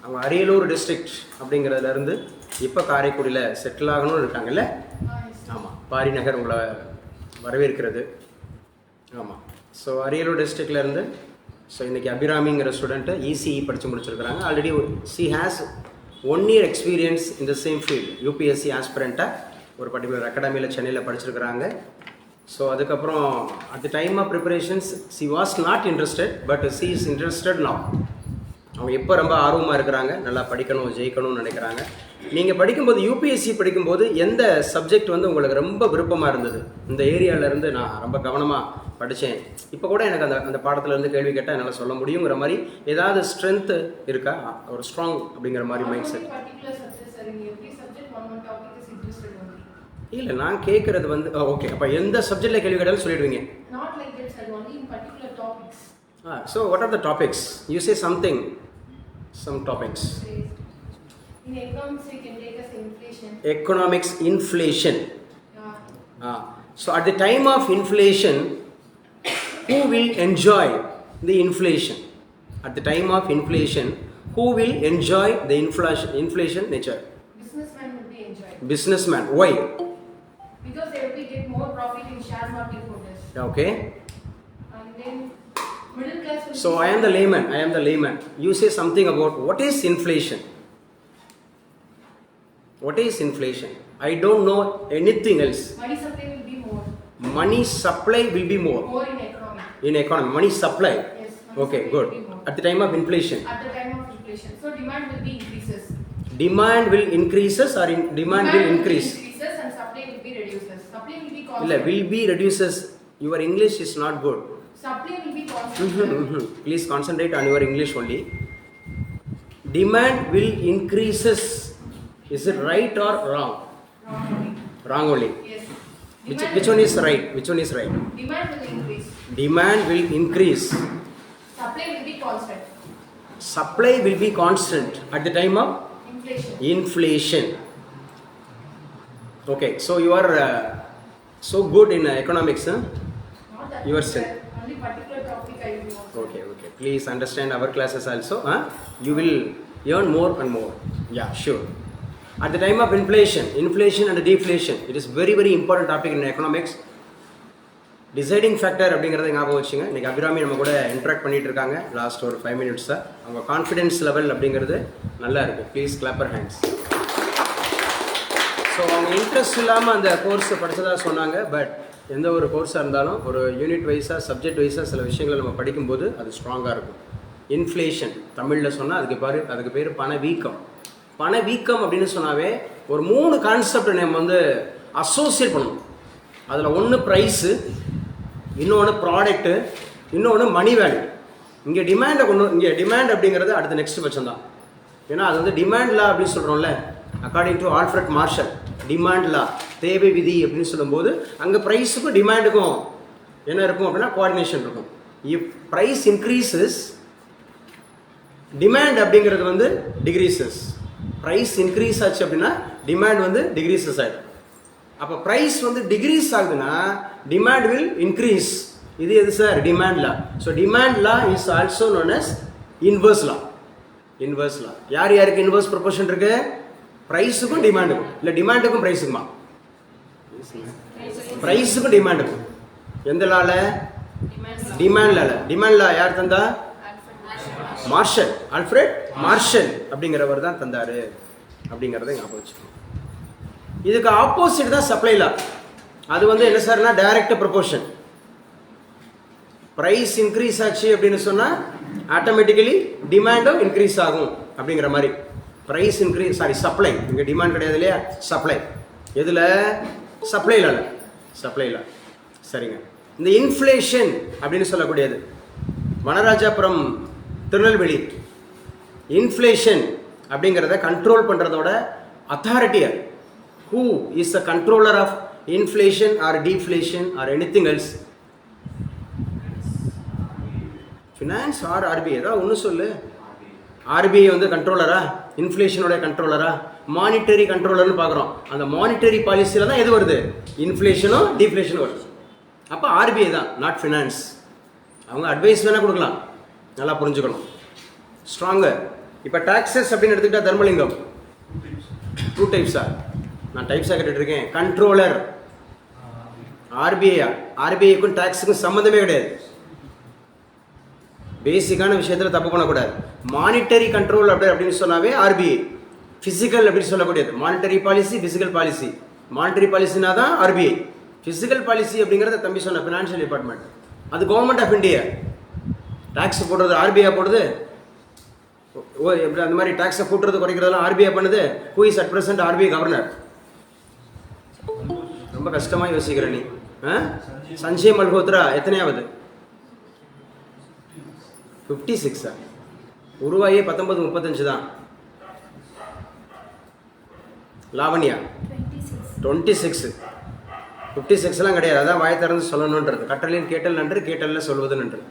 அவங்க அரியலூர் டிஸ்ட்ரிக்ட் அப்படிங்கிறதுலேருந்து இப்போ காரைக்குடியில் செட்டில் ஆகணும்னு இருக்காங்கல்ல. ஆமாம், பாரி நகர் உங்களை வரவேற்கிறது. ஆமாம், ஸோ அரியலூர் டிஸ்ட்ரிக்ட்லேருந்து ஸோ இன்றைக்கி அபிராமிங்கிற ஸ்டூடெண்ட்டு இசிஇ படித்து முடிச்சிருக்கிறாங்க. Already she has 1 year experience in the same field. UPSC ஆஸ்பிரண்ட்டாக ஒரு பர்டிகுலர் அகாடமியில் சென்னையில் படிச்சிருக்கிறாங்க. ஸோ அதுக்கப்புறம் at the time of preparations she was not interested, but she is interested now. அவங்க எப்போ ரொம்ப ஆர்வமாக இருக்கிறாங்க, நல்லா படிக்கணும், ஜெயிக்கணும்னு நினைக்கிறாங்க. நீங்கள் படிக்கும்போது யூபிஎஸ்சி படிக்கும்போது எந்த சப்ஜெக்ட் வந்து உங்களுக்கு ரொம்ப விருப்பமாக இருந்தது? இந்த ஏரியாவிலேருந்து நான் ரொம்ப கவனமாக படித்தேன், இப்போ கூட எனக்கு அந்த பாடத்துலேருந்து கேள்வி கேட்டால் என்னால் சொல்ல முடியுங்கிற மாதிரி ஏதாவது ஸ்ட்ரென்த்து இருக்கா, ஒரு ஸ்ட்ராங் அப்படிங்கிற மாதிரி மைண்ட் செட்? இல்லை, நான் கேட்குறது வந்து ஓகே, அப்போ எந்த சப்ஜெக்டில் கேள்வி கேட்டாலும் சொல்லிடுவீங்க. So what are the topics? You say something, some topics. In economics we can take as inflation. Economics, inflation. So at the time of inflation, who will enjoy the inflation? At the time of inflation, who will enjoy the inflation nature? Businessman will be enjoyed. Businessman. Why? Because they will get more profit in share market holders. Okay. And then middle class will So I am the layman. You say something about what is inflation? What is inflation? I don't know anything else. money supply will be more. Money supply will be more. More in economy. In economy, money supply. Yes. Money Okay, supply good. will be more. At the time of inflation, At the time of inflation. So demand will be increases. demand will increases or demand will increase? Increases and supply will be reduces. Supply will be Illa, constant. will be reduces. Your English is not good. Supply will be constant. Please concentrate on your English only. Demand will increases. Is it right or wrong? Wrong only. Wrong only. Yes. Which one is right? Which one is right? Demand will increase. Demand will increase. Supply will be constant. Supply will be constant at the time of Inflation. inflation. Okay, so you are so good in economics, huh? Not that Yourself. only particular topic I will know. Okay. Please understand our classes also. You will earn more and more. Yeah, sure. At the time of inflation and deflation, it is very, very important topic in economics. Deciding factor அப்படிங்கிறத ஞாபகம் வச்சுங்க. இன்றைக்கி அபிராமி நம்ம கூட interact பண்ணிகிட்டு இருக்காங்க last ஒரு 5 minutes. அவங்க கான்ஃபிடென்ஸ் லெவல் அப்படிங்கிறது நல்லா இருக்குது. Please clapper hands. ஸோ அவங்க இன்ட்ரெஸ்ட் இல்லாமல் அந்த கோர்ஸை படித்ததாக சொன்னாங்க. பட் எந்த ஒரு கோர்ஸாக இருந்தாலும் ஒரு யூனிட் வைஸாக, சப்ஜெக்ட் வைஸாக சில விஷயங்களை நம்ம படிக்கும்போது அது ஸ்ட்ராங்காக இருக்கும். இன்ஃப்ளேஷன் தமிழில் சொன்னால் அதுக்கு பேர் பணவீக்கம். பணவீக்கம் அப்படின்னு சொன்னாவே ஒரு 3 கான்செப்டை நம்ம வந்து அசோசியேட் பண்ணணும். அதில் ஒன்று ப்ரைஸு, இன்னொன்று ப்ராடக்ட்டு, இன்னொன்று மணி வேல்யூ. இங்கே டிமாண்ட் அப்படிங்கிறது அடுத்த நெக்ஸ்ட் பட்சம் தான். ஏன்னா அது வந்து டிமாண்ட் லா அப்படின்னு சொல்கிறோம்ல, according to Alfred Marshall demand law, தேவை விதி அப்படின்னு சொல்லும்போது அங்கே ப்ரைஸுக்கும் டிமாண்டுக்கும் என்ன இருக்கும் அப்படின்னா கோஆர்டினேஷன் இருக்கும். இஃப் ப்ரைஸ் இன்க்ரீசஸ், டிமாண்ட் அப்படிங்கிறது வந்து டிக்ரீசஸ். ப்ரைஸ் இன்க்ரீஸ் ஆச்சு அப்படின்னா டிமாண்ட் வந்து டிக்ரீசஸ் ஆகிடும். அப்போ ப்ரைஸ் வந்து டிக்ரீஸ் ஆகுதுன்னா டிமாண்ட் வில் இன்க்ரீஸ். இது எது sir? Demand law. So demand law is also known as inverse law. Inverse law யார் யாருக்கு இன்வர்ஸ் ப்ரொபோர்ஷன் இருக்கு? ப்ரைஸுக்கும் டிமாண்டுக்கும். இல்லை டிமாண்டுக்கும் ப்ரைஸுக்குமா? ப்ரைஸுக்கும் டிமாண்டுக்கும். எந்த லால? டிமாண்ட் லால. டிமாண்ட் லா யார் தந்தா? மார்ஷல், ஆல்ஃப்ரட் மார்ஷல் அப்படிங்கிறவர் தான் தந்தாரு அப்படிங்கிறத ஞாபகம் வச்சுக்கணும். இதுக்கு ஆப்போசிட் தான் சப்ளை லா. அது வந்து என்ன சார்னா டைரக்ட் ப்ரொபோர்ஷன். ப்ரைஸ் இன்க்ரீஸ் ஆச்சு அப்படின்னு சொன்னால் ஆட்டோமேட்டிக்கலி டிமாண்டும் இன்க்ரீஸ் ஆகும் அப்படிங்கிற மாதிரி. ப்ரைஸ் இன்க்ரீஸ், சப்ளை, இங்கே டிமாண்ட் கிடையாது இல்லையா, சப்ளை. எதில்? சப்ளைல. சரிங்க. இந்த இன்ஃப்ளேஷன் அப்படின்னு சொல்லக்கூடியது வனராஜாபுரம், திருநெல்வேலி. இன்ஃப்ளேஷன் அப்படிங்கிறத கண்ட்ரோல் பண்ணுறதோட அத்தாரிட்டியர். Who is the controller of inflation or deflation or anything else? Finance or RBI? ஏதாவது ஒன்று சொல்லு. RBI வந்து கண்ட்ரோலரா, இன்ஃப்ளேஷனோட கண்ட்ரோலரா, மானிட்டரி கண்ட்ரோலர்னு பார்க்குறோம். அந்த மானிட்டரி பாலிசியில் தான் எது வருது? இன்ஃப்ளேஷனும் டிஃப்ளேஷனும் வருது. அப்போ RBI தான், நாட் ஃபினான்ஸ். அவங்க அட்வைஸ் வேணால் கொடுக்கலாம், நல்லா புரிஞ்சுக்கணும். ஸ்ட்ராங்கர் இப்போ டாக்ஸஸ் அப்படின்னு எடுத்துக்கிட்டா தர்மலிங்கம் 2 டைப்ஸா? நான் டைப்ஸாக கேட்டுட்டு இருக்கேன். Controller RBI. ஆர்பிஐக்கும் டாக்ஸுக்கும் சம்மந்தமே கிடையாது. பேசிக்கான விஷயத்தில் தப்பு பண்ணக்கூடாது. மானிட்டரி கண்ட்ரோல் அப்படின்னு சொன்னாவே ஆர்பிஐ. ஃபிசிக்கல் அப்படின்னு சொல்லக்கூடியது monetary policy, fiscal policy. Monetary பாலிசினா தான் ஆர்பிஐ. ஃபிசிக்கல் பாலிசி அப்படிங்கிறத தம்பி சொன்ன ஃபினான்ஷியல் டிபார்ட்மெண்ட், அது கவர்மெண்ட் ஆஃப் இந்தியா. டாக்ஸ் போடுறது ஆர்பிஐ போடுது. ஓ எப்படி அந்த மாதிரி டாக்ஸை கூட்டுறது குறைக்கிறதெல்லாம் ஆர்பிஐ பண்ணுது. Who is at present RBI governor? ரொம்ப கஷ்டமாக யோசிக்கிற நீ. சஞ்சய் மல்ஹோத்ரா எத்தனையாவது? 56. உருவாயே 1935 தான். லாவண்யா 26. 56லாம் கிடையாது. அதான் வாய் திறந்து சொல்லணுன்றது. கட்டளையும் கேட்டல் நன்று, கேட்டலில் சொல்வது நன்று.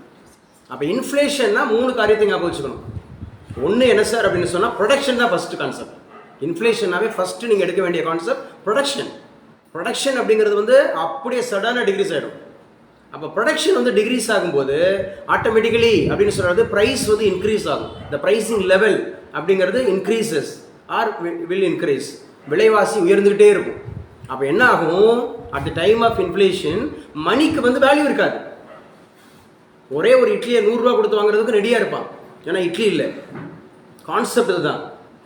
அப்போ இன்ஃப்ளேஷன்னா 3 காரியத்தை ஞாபகம் வச்சுக்கணும். ஒன்று என்ன சார் அப்படின்னு சொன்னால் ப்ரொடக்ஷன் தான் ஃபஸ்ட்டு கான்செப்ட். இன்ஃப்ளேஷனாகவே ஃபஸ்ட்டு நீங்கள் எடுக்க வேண்டிய கான்செப்ட் ப்ரொடக்ஷன். ப்ரொடக்ஷன் அப்படிங்கிறது அப்படியே சடனாக டிக்ரீஸ் ஆகிடும். அப்போ ப்ரொடக்ஷன் டிக்ரீஸ் ஆகும்போது ஆட்டோமேட்டிக்கலி அப்படின்னு சொல்கிறது ப்ரைஸ் இன்க்ரீஸ் ஆகும். இந்த ப்ரைஸிங் லெவல் அப்படிங்கிறது இன்க்ரீசஸ் ஆர் வில் இன்க்ரீஸ். விலைவாசி உயர்ந்துகிட்டே இருக்கும். அப்போ என்ன ஆகும்? At the time of inflation மணிக்கு வேல்யூ இருக்காது. ஒரே ஒரு இட்லியை 100 ரூபா கொடுத்து வாங்குறதுக்கு ரெடியாக இருப்பான். ஏன்னா இட்லி இல்லை. கான்செப்ட் இதுதான்,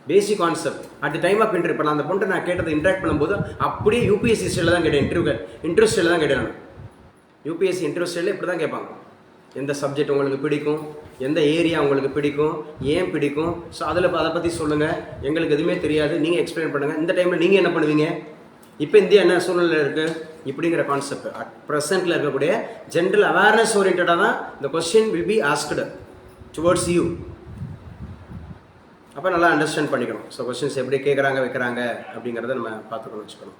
basic concept. At the time of interview. இப்போ நான் அந்த பொண்ணை நான் கேட்டதை இன்ட்ராக்ட் பண்ணும்போது அப்படியே யூபிஎஸ்சி ஸ்டைலில் தான் கேட்டேன். இன்டர்வியூ ஸ்டைலில் தான் கேட்டேன் நான். யூபிஎஸ்சி இன்டர்வியூ ஸ்டைலில் இப்படி தான் கேட்பாங்க. எந்த சப்ஜெக்ட் உங்களுக்கு பிடிக்கும், எந்த ஏரியா உங்களுக்கு பிடிக்கும், ஏன் பிடிக்கும், ஸோ அதை பற்றி சொல்லுங்கள், எங்களுக்கு எதுவுமே தெரியாது, நீங்கள் எக்ஸ்பிளைன் பண்ணுங்கள், இந்த டைமில் நீங்கள் என்ன பண்ணுவீங்க, இப்போ இந்தியா என்ன சூழ்நிலை இருக்குது, இப்படிங்கிற கான்செப்ட். அட் ப்ரெசென்ட்டில் இருக்கக்கூடிய ஜென்ரல் அவேர்னஸ் ஓரியன்டாக தான் இந்த question will be asked towards you. அப்போ நல்லா அண்டர்ஸ்டாண்ட் பண்ணிக்கணும். ஸோ கொஸ்டின்ஸ் எப்படி கேட்குறாங்க வைக்கிறாங்க அப்படிங்கிறத நம்ம பார்த்துக்கணும், வச்சுக்கணும்.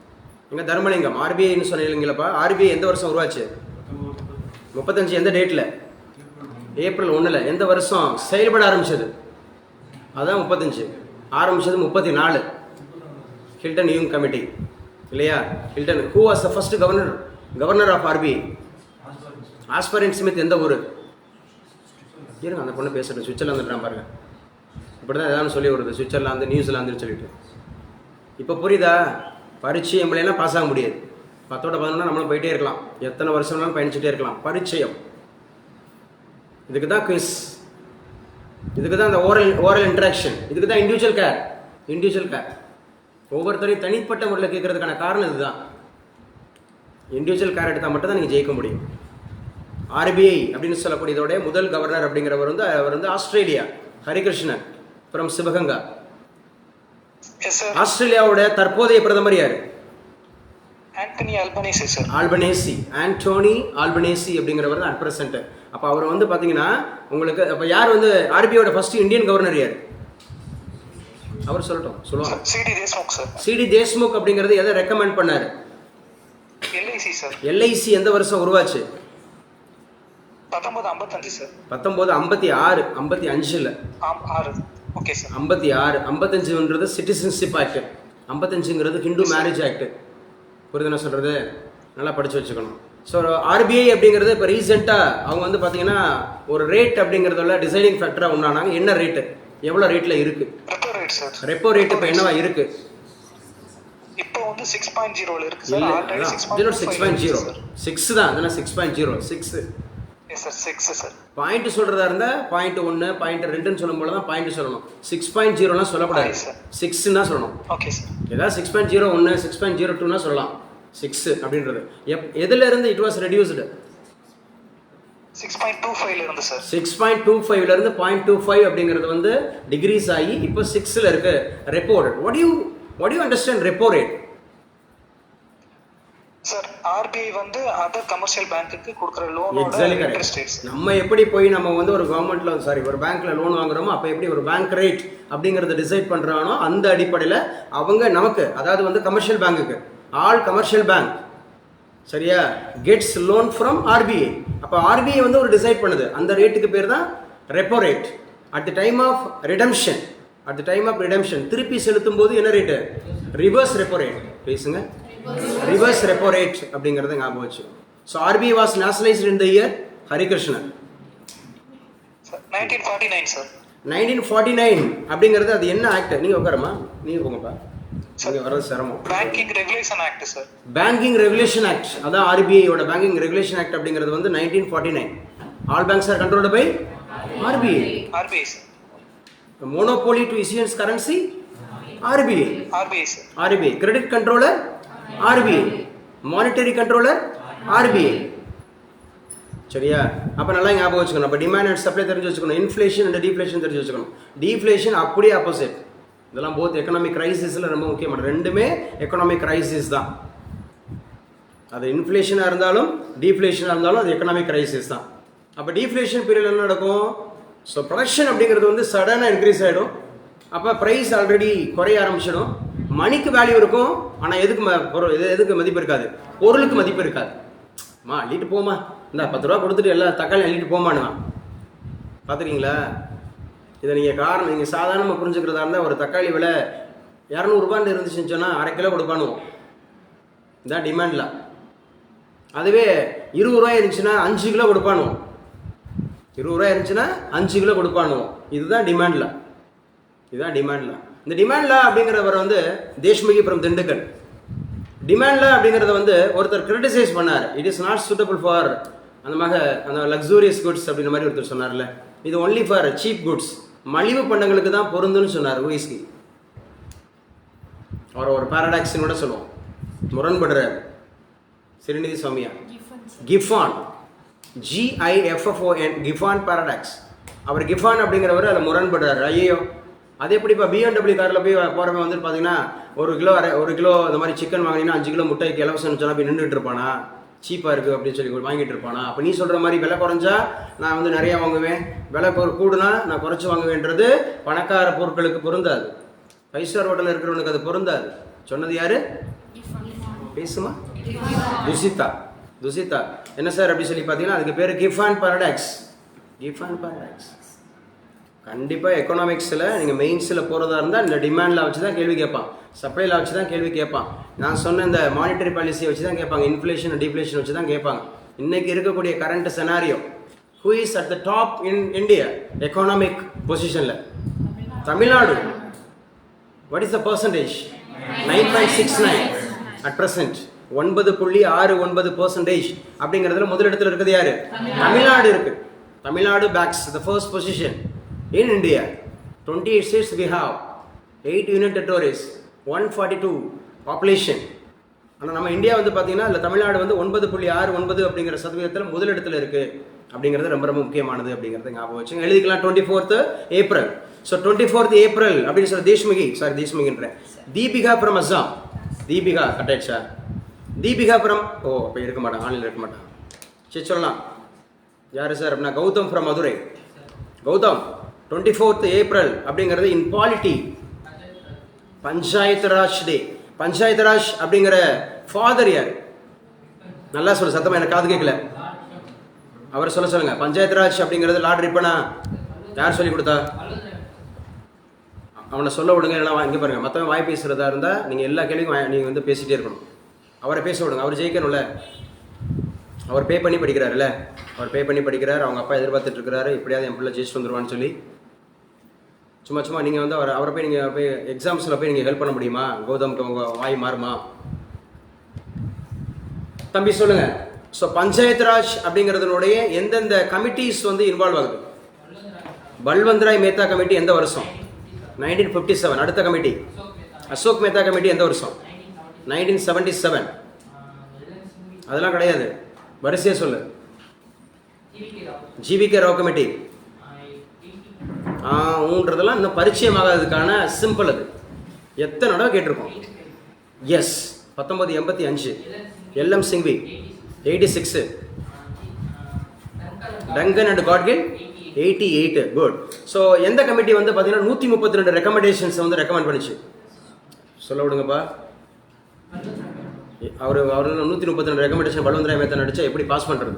எங்கள் தர்மலிங்கம் ஆர்பிஐன்னு சொன்னீங்களப்பா. ஆர்பிஐ எந்த வருஷம் உருவாச்சு? 35. எந்த டேட்டில்? ஏப்ரல் 1. எந்த வருஷம் செயல்பட ஆரம்பிச்சது? அதான் 35. ஆரம்பிச்சது 34. ஹில்டன் யூங் கமிட்டி இல்லையா? Hilton. Who was the first governor of RBI? Osborne Smith. எந்த ஊர்? இருங்க அந்த பொண்ணு பேசுகிறேன். சுவிட்சர்லாந்துட்டான் பாருங்க. இப்படி தான் ஏதாவது சொல்லி வருது, சுவிட்சர்லாந்து நியூசிலாந்துன்னு சொல்லிட்டு. இப்போ புரியுதா? பரீட்சை எம்எல்ஏலாம் பாஸ் ஆக முடியாது. 10ஓட 11 நம்மளும் போயிட்டே இருக்கலாம், எத்தனை வருஷம்னாலும் பயணிச்சுட்டே இருக்கலாம். பரிச்சயம். இதுக்கு தான் குவிஸ், இதுக்கு தான் அந்த ஓரல் இன்ட்ராக்ஷன், இதுக்கு தான் இண்டிவிஜுவல் கேர். ஒவ்வொருத்தரையும் தனிப்பட்ட முறையில் கேட்கறதுக்கான காரணம் இதுதான். இண்டிவிஜுவல் கேர் எடுத்தால் மட்டும் தான் நீங்கள் ஜெயிக்க முடியும். ஆர்பிஐ அப்படின்னு சொல்லக்கூடியதோடைய முதல் கவர்னர் அப்படிங்கிறவர் அவர் ஆஸ்திரேலியா, ஹரிகிருஷ்ணன் ஃப்ரம் சிவகங்கா. ஆஸ்திரேலியாவோட தற்போதைய பிரதமர் யாரு? Antony Albanese sir. Antony Albanese அப்படிங்கிறவர் தான் அட் பிரசன்ட். அப்போ அவர் பார்த்தீங்கன்னா உங்களுக்கு அப்போ யார் ஆர்பிஐயோட ஃபர்ஸ்ட் இந்தியன் கவர்னர் யார்? அவர் சொல்லுவாங்க. CD Deshmukh sir. CD Deshmukh அப்படிங்கிறது எதை ரெக்கமெண்ட் பண்ணாரு? LIC sir. எல்ஐசி எந்த வருஷம் உருவாச்சு? 1955 சார். 1956. 55 okay sir. 56. 55ன்றது சிட்டிசன்ஷிப் ஆக்ட். 55ங்கிறது ஹிந்து மேரேஜ் ஆக்ட். புரியுதுன்னு சொல்கிறது? நல்லா படித்து வச்சுக்கணும். ஸோ ஆர்பிஐ அப்படிங்கிறது இப்போ ரீசெண்டாக அவங்க பார்த்தீங்கன்னா ஒரு ரேட் அப்படிங்கிறதுல டிசைடிங் ஃபேக்டராக உண்டானாங்க. என்ன ரேட்டு, எவ்வளோ ரேட்டில் இருக்குது? ரெப்போ ரேட் இப்போ என்னவா இருக்குது? இப்போ 6.0 இருக்கு சார். ஆல்ரெடி 6.0 6 தான். அதனால் 6.0 6 சார். பாயிண்ட் சொல்றதா இருந்தா 0.1 0.2 சொல்லும் போல தான் பாயிண்ட் சொல்லணும். 6.0லாம் சொல்லக்கூடாது, 6 தான் சொல்லணும். Okay sir. ஏதாவது 6.01 6.02னா சொல்லலாம். 6 அப்படின்றது எதுல இருந்து இட் வாஸ் ரெடியூஸ்டு? 6.25 ல இருந்து சார். 6.25 ல இருந்து 0.25 அப்படிங்கிறது டிகிரீஸ் ஆகி இப்போ 6ல இருக்கு. Repo rate. what do you understand repo rate? Sir RBI other commercial பேங்க்குக்கு கொடுக்குற லோனோட இன்ட்ரெஸ்ட் ரேட்ஸ். நம்ம எப்படி போய் நம்ம ஒரு கவர்மெண்ட்ல ஒரு பேங்க்ல லோன் வாங்குறோமோ அப்போ எப்படி ஒரு பேங்க் ரேட் அப்படிங்கறத டிசைட் பண்றானோ அந்த அடிப்படையில் அவங்க நமக்கு, அதாவது கமர்ஷியல் பேங்க்குக்கு, ஆல் கமர்ஷியல் பேங்க் சரியா கெட்ஸ் லோன் ஃப்ரம் ஆர்பிஐ. அப்போ ஆர்பிஐ ஒரு டிசைட் பண்ணுது. அந்த ரேட்டுக்கு பேர் தான் repo rate. At the time of redemption திருப்பி செலுத்தும் போது என்ன ரேட்டு? Reverse repo rate. பேசுங்க. ரிவர்ஸ் ரெப்போ ரேட் அப்படிங்கிறத ஞாபகம் வச்சு. So RBI was nationalised in the year Harikrishnan. 1949 sir. 1949 அப்படிங்கிறது அது என்ன ஆக்ட்? நீங்கள் உட்காரமா, நீங்கள் போங்கப்பா, நீங்கள் வர்றது சிரமம். Banking regulation act sir. Banking regulation act, அதான் ஆர்பிஐயோட பேங்கிங் ரெகுலேஷன் ஆக்ட் அப்படிங்கிறது வந்து 1949. All banks are controlled by RBI. RBI sir. Monopoly to இஷ்யூன்ஸ் currency RBI. RBI sir. RBI. Credit controller RBI. Monetary controller RBI. சரியா? அப்போ நல்லா ஞாபகம் வச்சுக்கணும். அப்போ டிமாண்ட் அண்ட் சப்ளை தெரிஞ்சு வச்சுக்கணும். இன்ஃப்ளேஷன் அண்ட் டீஃப்ளேஷன் தெரிஞ்சு வச்சுக்கணும். டீஃப்ளேஷன் அப்படியே ஆப்போசிட். இதெல்லாம் போத் எக்கனாமிக் கிரைசிஸில் ரொம்ப முக்கியமான, ரெண்டுமே எக்கனாமிக் கிரைசிஸ் தான். அது இன்ஃப்ளேஷனாக இருந்தாலும் டீஃப்ளேஷனாக இருந்தாலும் அது எக்கனாமிக் கிரைசிஸ் தான். அப்போ டீஃப்ளேஷன் பீரியட் என்ன நடக்கும்? ஸோ ப்ரொடக்ஷன் அப்படிங்கிறது வந்து சடனாக இன்க்ரீஸ் ஆகிடும். அப்போ ப்ரைஸ் ஆல்ரெடி குறைய ஆரம்பிச்சிடும். மணிக்கு வேல்யூ இருக்கும், ஆனால் எதுக்கு மதிப்பு இருக்காது? பொருளுக்கு மதிப்பு இருக்காது. மா அள்ளிட்டு போமா, இந்த 10 ரூபா கொடுத்துட்டு எல்லா தக்காளி அள்ளிட்டு போமானுங்க. பார்த்துருக்கீங்களா? இதை நீங்கள் சாதாரணமாக புரிஞ்சுக்கிறதா இருந்தால் ஒரு தக்காளி விலை 200 ரூபான்னு இருந்துச்சுன்னு சொன்னால் 1/2 கிலோ கொடுப்பானுவோம். இதான் டிமாண்டில். அதுவே 20 ரூபாய் இருந்துச்சுன்னா 5 கிலோ கொடுப்பானுவோம். 20 ரூபாய் இருந்துச்சுன்னா 5 கிலோ கொடுப்பானுவோம். இதுதான் டிமாண்டில். இதுதான் டிமாண்டில். இந்த டிமாண்ட்லா அப்படிங்கிறவர் வந்து தேஷ்முகி ஃப்ரம் திண்டுக்கல். டிமாண்ட்லா அப்படிங்கிறத வந்து ஒருத்தர் கிரிட்டிசைஸ் பண்ணார். It is not suitable for அந்த லக்ஸூரியஸ் குட்ஸ் அப்படின்ற மாதிரி ஒருத்தர் சொன்னார்ல. இது ஒன்லி ஃபார் சீப் குட்ஸ், மலிவு பண்டங்களுக்கு தான் பொருந்துன்னு சொன்னார் ஊயிஸ்கி. அவர் ஒரு பாரடாக்ஸ்னு கூட சொல்லுவோம், முரண்படுறார். சிறுநிதி சுவாமியா கிஃபான், GIFFON, கிஃபான் பாரடாக்ஸ். அவர் கிஃபான் அப்படிங்கிறவர் அதில் முரண்படுறார். ஐயோ அது எப்படிப்பா BMW காரில் போய் போகிறவங்க வந்து பார்த்தீங்கன்னா 1 கிலோ இந்த மாதிரி சிக்கன் வாங்கினீங்கன்னா 5 கிலோ முட்டைக்கு இலவசம்னு சொன்னால் போய் நின்றுட்டு இருப்பானா? சீப்பாக இருக்குது அப்படின்னு சொல்லி வாங்கிட்டு இருப்பானா? அப்போ நீ சொல்கிற மாதிரி விலை குறைஞ்சா நான் வந்து நிறையா வாங்குவேன், விலை கூடுனா நான் குறைச்சி வாங்குவேன்றது பணக்கார பொருட்களுக்கு பொருந்தாது. 5 ஸ்டார் ஹோட்டலில் இருக்கிறவனுக்கு அது பொருந்தாது. சொன்னது யாரு? பேசுமா? துசிதா. என்ன சார் அப்படி சொல்லி பார்த்தீங்கன்னா அதுக்கு பேர் கிஃபான் பாரடாக்ஸ். கிஃபான் பாரடாக்ஸ். கண்டிப்பாக எக்கனாமிக்ஸில் நீங்கள் மெயின்ஸில் போகிறதா இருந்தால் இந்த டிமாண்டில் வச்சு தான் கேள்வி கேட்பான், சப்ளையில் வச்சு தான் கேள்வி கேட்பான். நான் சொன்ன இந்த மானிட்டரி பாலிசியை வச்சு தான் கேட்பாங்க, இன்ஃப்ளேஷன் டீஃப்ளேஷன் வச்சு தான் கேட்பாங்க. இன்றைக்கி இருக்கக்கூடிய current scenario, who is at the top in India economic பொசிஷனில்? Tamil Nadu. What is the percentage? 9.69 at present. 9.69% அப்படிங்கிறதுல முதலிடத்தில் இருக்குது யாரு? தமிழ்நாடு இருக்குது. Tamil Nadu bags the first position in India. 28 states we have, 8 union territories, 142 population. ஆனால் நம்ம இந்தியா வந்து பார்த்தீங்கன்னா இல்லை தமிழ்நாடு வந்து 9.69 அப்படிங்கிற சதவீதத்தில் முதலிடத்தில் இருக்குது. அப்படிங்கிறது ரொம்ப ரொம்ப முக்கியமானது அப்படிங்கிறத ஞாபகம் வச்சுங்க. எழுதிக்கலாம் 24th April. So 24th April அப்படின்னு சொல்ல தேஷ்முகின்றேன். தீபிகா ஃப்ரம் அஸ்ஸாம். தீபிகா கட்டாயிடுச்சா? தீபிகா ஃப்ரம் அப்போ இருக்க மாட்டான், ஆன்லைனில் இருக்க மாட்டான். சரி சொல்லலாம். யார் சார் அப்படின்னா Gautham from Madurai. Gautham 24th April அப்படிங்கிறது in polity panchayat raj day. Panchayat raj அப்படிங்கிற ஃபாதர் யார்? நல்லா சொல்லு, சத்தமாக எனக்கு காது கேட்கல. அவர் சொல்லுங்க. பஞ்சாயத்து ராஜ் அப்படிங்கிறது லார்ட் ரிப்பனா யார் சொல்லி கொடுத்தா? அவனை சொல்ல விடுங்க. எல்லாம் இங்கே பாருங்க, மற்றவங்க வாய் பேசுகிறதா இருந்தால் நீங்கள் எல்லா கேள்வியும் நீங்கள் வந்து பேசிகிட்டே இருக்கணும். அவரை பேச விடுங்க. அவர் ஜெயிக்கணும்ல. அவர் பே பண்ணி படிக்கிறாருல்ல, அவங்க அப்பா எதிர்பார்த்துட்டு இருக்கிறாரு எப்படியாவது என் பிள்ளை ஜெயிச்சுட்டு வந்துடுவான்னு சொல்லி. சும்மா நீங்கள் வந்து அவரை போய் எக்ஸாம்ஸில் போய் நீங்கள் ஹெல்ப் பண்ண முடியுமா? கௌதம்க்கு உங்கள் வாய் மாறுமா? தம்பி சொல்லுங்க. ஸோ பஞ்சாயத்து ராஜ் அப்படிங்கிறதுனுடைய எந்தெந்த கமிட்டிஸ் வந்து இன்வால்வ் ஆகுது? பல்வந்த்ராய் மேத்தா கமிட்டி எந்த வருஷம்? 1957. அடுத்த கமிட்டி அசோக் மேத்தா கமிட்டி எந்த வருஷம்? 1977. அதெல்லாம் கிடையாது, வரிசையாக சொல்லு. GVK ராவ் கமிட்டி ஊன்றதெல்லாம் இன்னும் பரிச்சயமாகாததுக்கான சிம்பிள். அது எத்தனை தடவை கேட்டிருக்கோம். Yes 1985. LM Singhvi 86. Thungon and Gadgil 88. Good. So எந்த கமிட்டி வந்து பார்த்தீங்கன்னா 132 ரெக்கமெண்டேஷன்ஸ் வந்து ரெக்கமெண்ட் பண்ணிச்சு? சொல்ல விடுங்கப்பா. அவர் 132 ரெக்கமெண்டேஷன் பல்வந்த்ராய் மேத்தா நடிச்சா எப்படி பாஸ் பண்ணுறது?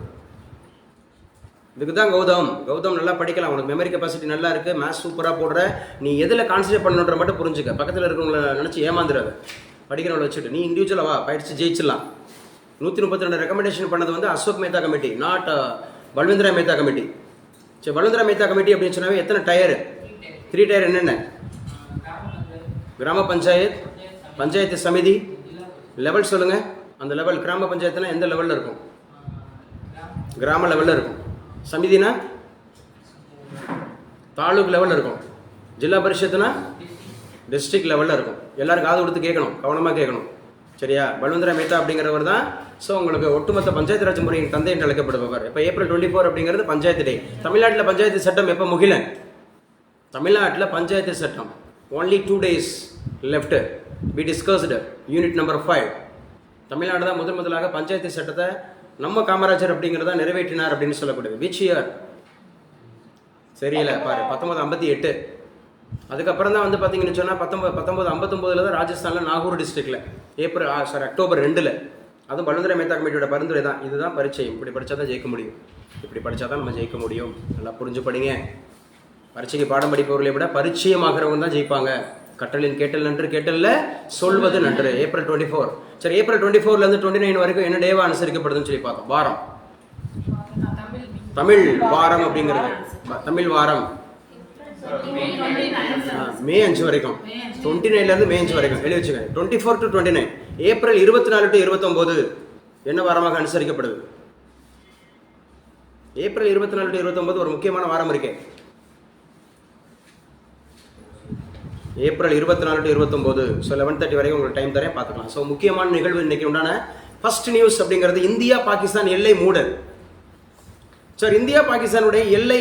இதுக்கு தான் கௌதம் நல்லா படிக்கலாம், உனக்கு மெமரி கெப்பாசிட்டி நல்லா இருக்குது, மேத்ஸ் சூப்பராக போடுற, நீ எதில் கான்சன்ட்ரேட் பண்ணணுன்ற மட்டும் புரிஞ்சுக்க. பக்கத்தில் இருக்கிறவங்கள நினச்சி ஏமாந்துடாது. படிக்கிறவங்கள வச்சுட்டு நீ இண்டிவிஜுவலாக வா, படித்து ஜெயிச்சிடலாம். 132 ரெக்கமெண்டேஷன் பண்ணது வந்து Ashok Mehta committee, not Balwantrai Mehta committee. சரி, பல்வந்த்ராய் மேத்தா கமிட்டி அப்படின்னு சொன்னாவே எத்தனை டயரு? 3 tier என்னென்ன? கிராம பஞ்சாயத், பஞ்சாயத்து சமிதி, லெவல் சொல்லுங்க. அந்த லெவல் கிராம பஞ்சாயத்துனா எந்த லெவலில் இருக்கும்? கிராம லெவலில் இருக்கும். சமிதினா தாலுக் லெவலில் இருக்கும். ஜில்லா பரிஷத்துனா டிஸ்ட்ரிக்ட் லெவலில் இருக்கும். எல்லாரும் காது கொடுத்து கேட்கணும், கவனமாக கேட்கணும். சரியா? பல்வந்தரா மேத்தா அப்படிங்கிறவர் தான் ஸோ உங்களுக்கு ஒட்டுமொத்த பஞ்சாயத்து ராஜ் முறையின் தந்தை என்று அழைக்கப்படுபவர். இப்போ ஏப்ரல் 24 அப்படிங்கிறது பஞ்சாயத்து டே. தமிழ்நாட்டில் பஞ்சாயத்து சட்டம் எப்போ முகிலன்? தமிழ்நாட்டில் பஞ்சாயத்து சட்டம் only 2 days left. We discussed unit number 5. Tamil Nadu தான் முதலாக பஞ்சாயத்து சட்டத்தை நம்ம காமராஜர் அப்படிங்கிறத நிறைவேற்றினார் அப்படின்னு சொல்லப்படுது. Which year? சரியில்ல பாரு, 1958. அதுக்கப்புறம் தான் வந்து பார்த்தீங்கன்னு சொன்னால் 1959 தான் ராஜஸ்தானில் நாகூர் டிஸ்ட்ரிக்டில் அக்டோபர் 2. அதுவும் பல்வந்தரா மேத்தா கமிட்டியோட பரிந்துரை தான். இதுதான் பரீட்சை. இப்படி படித்தா தான் ஜெயிக்க முடியும். இப்படி படித்தா தான் நம்ம ஜெயிக்க முடியும். நல்லா புரிஞ்சு படிங்க. பரீட்சைக்கு பாடம் படிப்பவர்களை விட பரிச்சயமாகிறவங்க தான் ஜெயிப்பாங்க. கற்றலின் கேட்டல் நன்று, கேட்டல்ல சொல்வது நன்று. ஏப்ரல் 24. சரி, ஏப்ரல் 24லேருந்து 29 வரைக்கும் என்ன டேவா அனுசரிக்கப்படுதுன்னு சொல்லி பார்த்தோம். வாரம், தமிழ் வாரம் அப்படிங்கிறது. தமிழ் வாரம் மே 5 வரைக்கும், 29லேருந்து மே 5 வரைக்கும் எழுதி வச்சுக்கோங்க. 24 to 29. ஏப்ரல் 24 to 29 என்ன வாரமாக அனுசரிக்கப்படுது? ஏப்ரல் 24 to 29 ஒரு முக்கியமான வாரம் இருக்கு. April 24 to 29. ஸோ 11:30 வரைக்கும் உங்களுக்கு டைம் தரேன், பார்த்துக்கலாம். ஸோ முக்கியமான நிகழ்வு இன்னைக்கு உண்டான ஃபர்ஸ்ட் நியூஸ் அப்படிங்கிறது இந்தியா பாகிஸ்தான் எல்லை மூடல். சார், இந்தியா பாகிஸ்தானுடைய எல்லை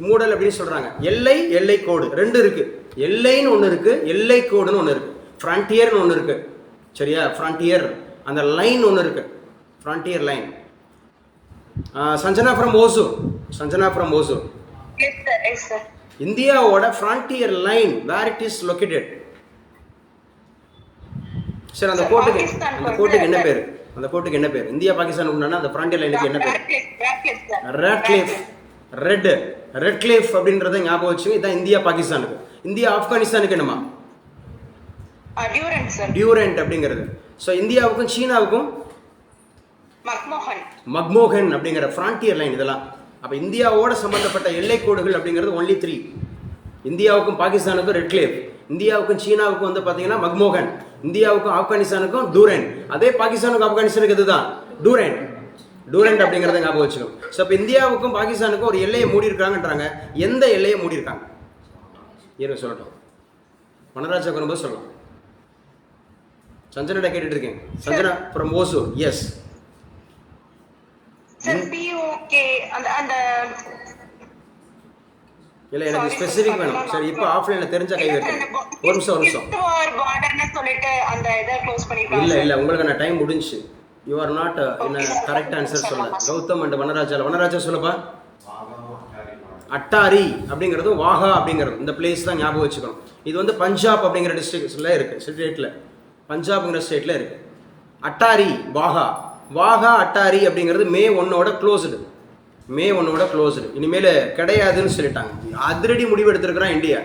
மூடல் அப்படின்னு சொல்றாங்க. எல்லை கோடு 2 இருக்கு. எல்லைன்னு ஒன்று இருக்கு, எல்லை கோடுன்னு ஒன்று இருக்கு, ஃப்ரான்டியர்னு ஒன்று இருக்கு. சரியா? ஃப்ரான்டியர் அந்த லைன் ஒன்று இருக்கு, frontier line. Sanjana from Hosur. இந்தியாவோட frontier line where it is located. சரி, அந்த கோட்டுக்கு என்ன பேர்? அந்த கோட்டுக்கு என்ன பேர்? இந்தியா பாகிஸ்தான் உண்டான அந்த ஃப்ரான்டியர் லைனுக்கு என்ன பேர்? ரெட் கிளிஃப் அப்படின்றத ஞாபகம் வச்சுங்க. இதான் இந்தியா பாகிஸ்தானுக்கு. இந்தியா ஆப்கானிஸ்தானுக்கு என்னமா? டியூரண்ட் அப்படிங்கிறது. ஸோ இந்தியாவுக்கும் சீனாவுக்கும் மக்மோகன் அப்படிங்கிற ஃப்ரான்டியர் லைன். இதெல்லாம் அப்போ இந்தியாவோட சம்பந்தப்பட்ட எல்லை கோடுகள் அப்படிங்கிறது ஒன்லி 3. இந்தியாவுக்கும் பாகிஸ்தானுக்கும் ரெட் கிளிஃப், இந்தியாவுக்கும் சீனாவுக்கும் வந்து பார்த்தீங்கன்னா மக்மோகன், இந்தியாவுக்கும் ஆப்கானிஸ்தானுக்கும் டூரண்ட். அதே பாகிஸ்தானுக்கும் ஆப்கானிஸ்தானுக்கு இதுதான் டூரண்ட் அப்படிங்கிறத ஞாபகம் வச்சுக்கணும். ஸோ இப்போ இந்தியாவுக்கும் பாகிஸ்தானுக்கும் ஒரு எல்லையை மூடி இருக்காங்கன்றாங்க. எந்த எல்லையை மூடி இருக்காங்க? இருங்க சொல்லட்டும். வனராஜா வரும்போது சொல்லலாம். சஞ்சனா கேட்டுட்டு இருக்கேன். சஞ்சனா ஃப்ரம் ஓசூர். எஸ் இல்ல, எனக்கு ஸ்பெசிபிக் வேணும். சரி, இப்போ ஆஃப்லைன்ல தெரிஞ்ச கை வைக்கிறேன். ஒரு நிமிஷம். இல்ல உங்களுக்கு நான் டைம் முடிஞ்சு. யூ ஆர் நாட் என்ன கரெக்ட் ஆன்சர் சொல்ல. கௌதம் அண்ட் வனராஜா சொல்லப்பா. அட்டாரி அப்படிங்கிறது வாகா அப்படிங்கிறது இந்த பிளேஸ் தான் ஞாபகம் வச்சுக்கணும். இது வந்து பஞ்சாப் அப்படிங்கிற டிஸ்ட்ரிக்ட்ல இருக்கு, ஸ்டேட்ல. பஞ்சாப்ங்கிற ஸ்டேட்ல இருக்கு. அட்டாரி வாகா அட்டாரி அப்படிங்கிறது மே 1 க்ளோஸ்டு. இனிமேல் கிடையாதுன்னு சொல்லிட்டாங்க. அதிரடி முடிவு எடுத்திருக்கிறான் இந்தியா.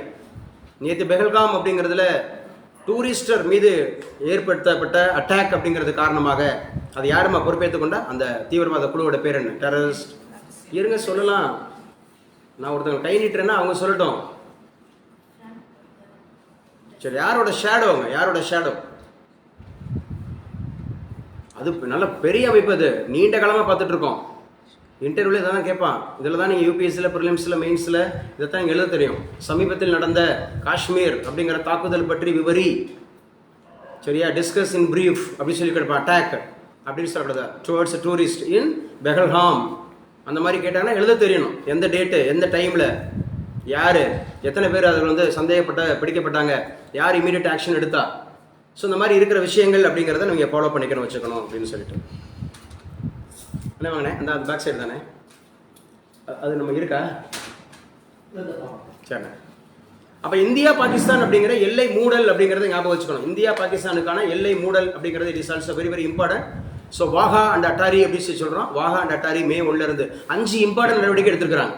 நேற்று பெஹல்காம் அப்படிங்கிறதுல டூரிஸ்டர் மீது ஏற்படுத்தப்பட்ட அட்டாக் அப்படிங்கிறது காரணமாக அது யாருமா பொறுப்பேற்றுக்கொண்டா? அந்த தீவிரவாத குழுவோட பேர் என்ன? டெரரிஸ்ட். இருங்க சொல்லலாம். நான் ஒருத்தவங்க கை நீட்டுறேன்னா அவங்க சொல்லட்டும். சரி, யாரோட ஷேடோ? அது நல்ல பெரிய அமைப்பு. அது நீண்ட காலமாக பார்த்துட்டு இருக்கோம். இன்டர்வியூல இதான் கேட்பான். இதில் தான் நீங்கள் யூபிஎஸ்சியில், ப்ரிலிம்ஸில், மெயின்ஸில் இதைத்தான் நீங்கள் எழுத தெரியும். சமீபத்தில் நடந்த காஷ்மீர் அப்படிங்கிற தாக்குதல் பற்றி விவரி. சரியா? டிஸ்கஸ் இன் பிரீஃப் அப்படின்னு சொல்லி கேட்பான். அட்டாக் அப்படின்னு சொல்லக்கூடாது. டுவர்ட்ஸ் டூரிஸ்ட் இன் பெஹல்காம் அந்த மாதிரி கேட்டாங்கன்னா எழுத தெரியணும். எந்த டேட்டு, எந்த டைமில், யார், எத்தனை பேர் அதில் வந்து பிடிக்கப்பட்டாங்க, யார் இமீடியட் ஆக்ஷன் எடுத்தா. ஸோ இந்த மாதிரி இருக்கிற விஷயங்கள் அப்படிங்கிறத நீங்கள் ஃபாலோ பண்ணிக்கணும், வச்சுக்கணும் அப்படின்னு சொல்லிட்டு. என்ன வாங்கினே? அந்த பேக் சைடு தானே அது நம்ம இருக்கா? சரிண்ணே. அப்போ இந்தியா பாகிஸ்தான் அப்படிங்கிற எல்லை மூடல் அப்படிங்கிறத ஞாபகம் வச்சுக்கணும். இந்தியா பாகிஸ்தானுக்கான எல்லை மூடல் அப்படிங்கிறது it is also very very important. So Wagah and Attari அப்படின்னு சொல்லி சொல்கிறோம். Wagah and Attari May 1 5 important நடவடிக்கை எடுத்திருக்கிறாங்க.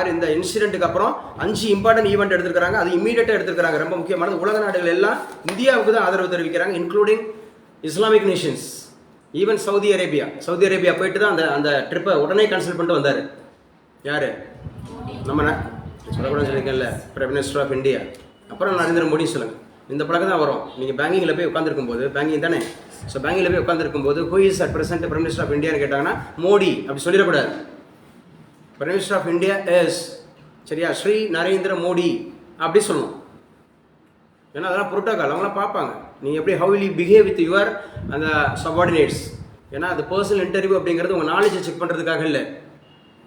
இந்த இன்சிடென்ட்டுக்கு அப்புறம் 5 இம்பார்ட்டன்ட் ஈவெண்ட் எடுத்திருக்கிறாங்க. அது இமீடியட்டாக எடுத்திருக்கிறாங்க. ரொம்ப முக்கியமானது. உலக நாடுகள் எல்லாம் இந்தியாவுக்கு தான் ஆதரவு தெரிவிக்கிறாங்க, including Islamic Nations. Even Saudi Arabia போயிட்டு தான் அந்த ட்ரிப்பை உடனே கேன்சல் பண்ணிட்டு வந்தார். யார்? நம்ம சொல்லக்கூடாது சொல்லியிருக்கேன்ல, பிரைம் மினிஸ்டர் ஆஃப் இந்தியா. அப்புறம் நரேந்திர மோடி சொல்லுங்கள். இந்த பழக்கம் தான் வரும். நீங்கள் பேங்கிங்கில் போய் உட்காந்துருக்கும் போது, பேங்கிங் தானே, ஸோ பேங்கிங்கில் போய் உட்காந்துருக்கும் போது who is at present prime minister of இந்தியான்னு கேட்டாங்கன்னா மோடி அப்படி சொல்லிடக்கூடாது. Prime minister of India yes, சரியா, ஸ்ரீ நரேந்திர மோடி அப்படி சொல்லணும். ஏன்னா அதெல்லாம் புரோட்டோகால், அவங்களாம் பார்ப்பாங்க நீங்கள் எப்படி how will you behave with your அந்த சபார்டினேட்ஸ். ஏன்னா அது பர்சனல் இன்டர்வியூ அப்படிங்கிறது உங்கள் நாலேஜை செக் பண்ணுறதுக்காக இல்லை,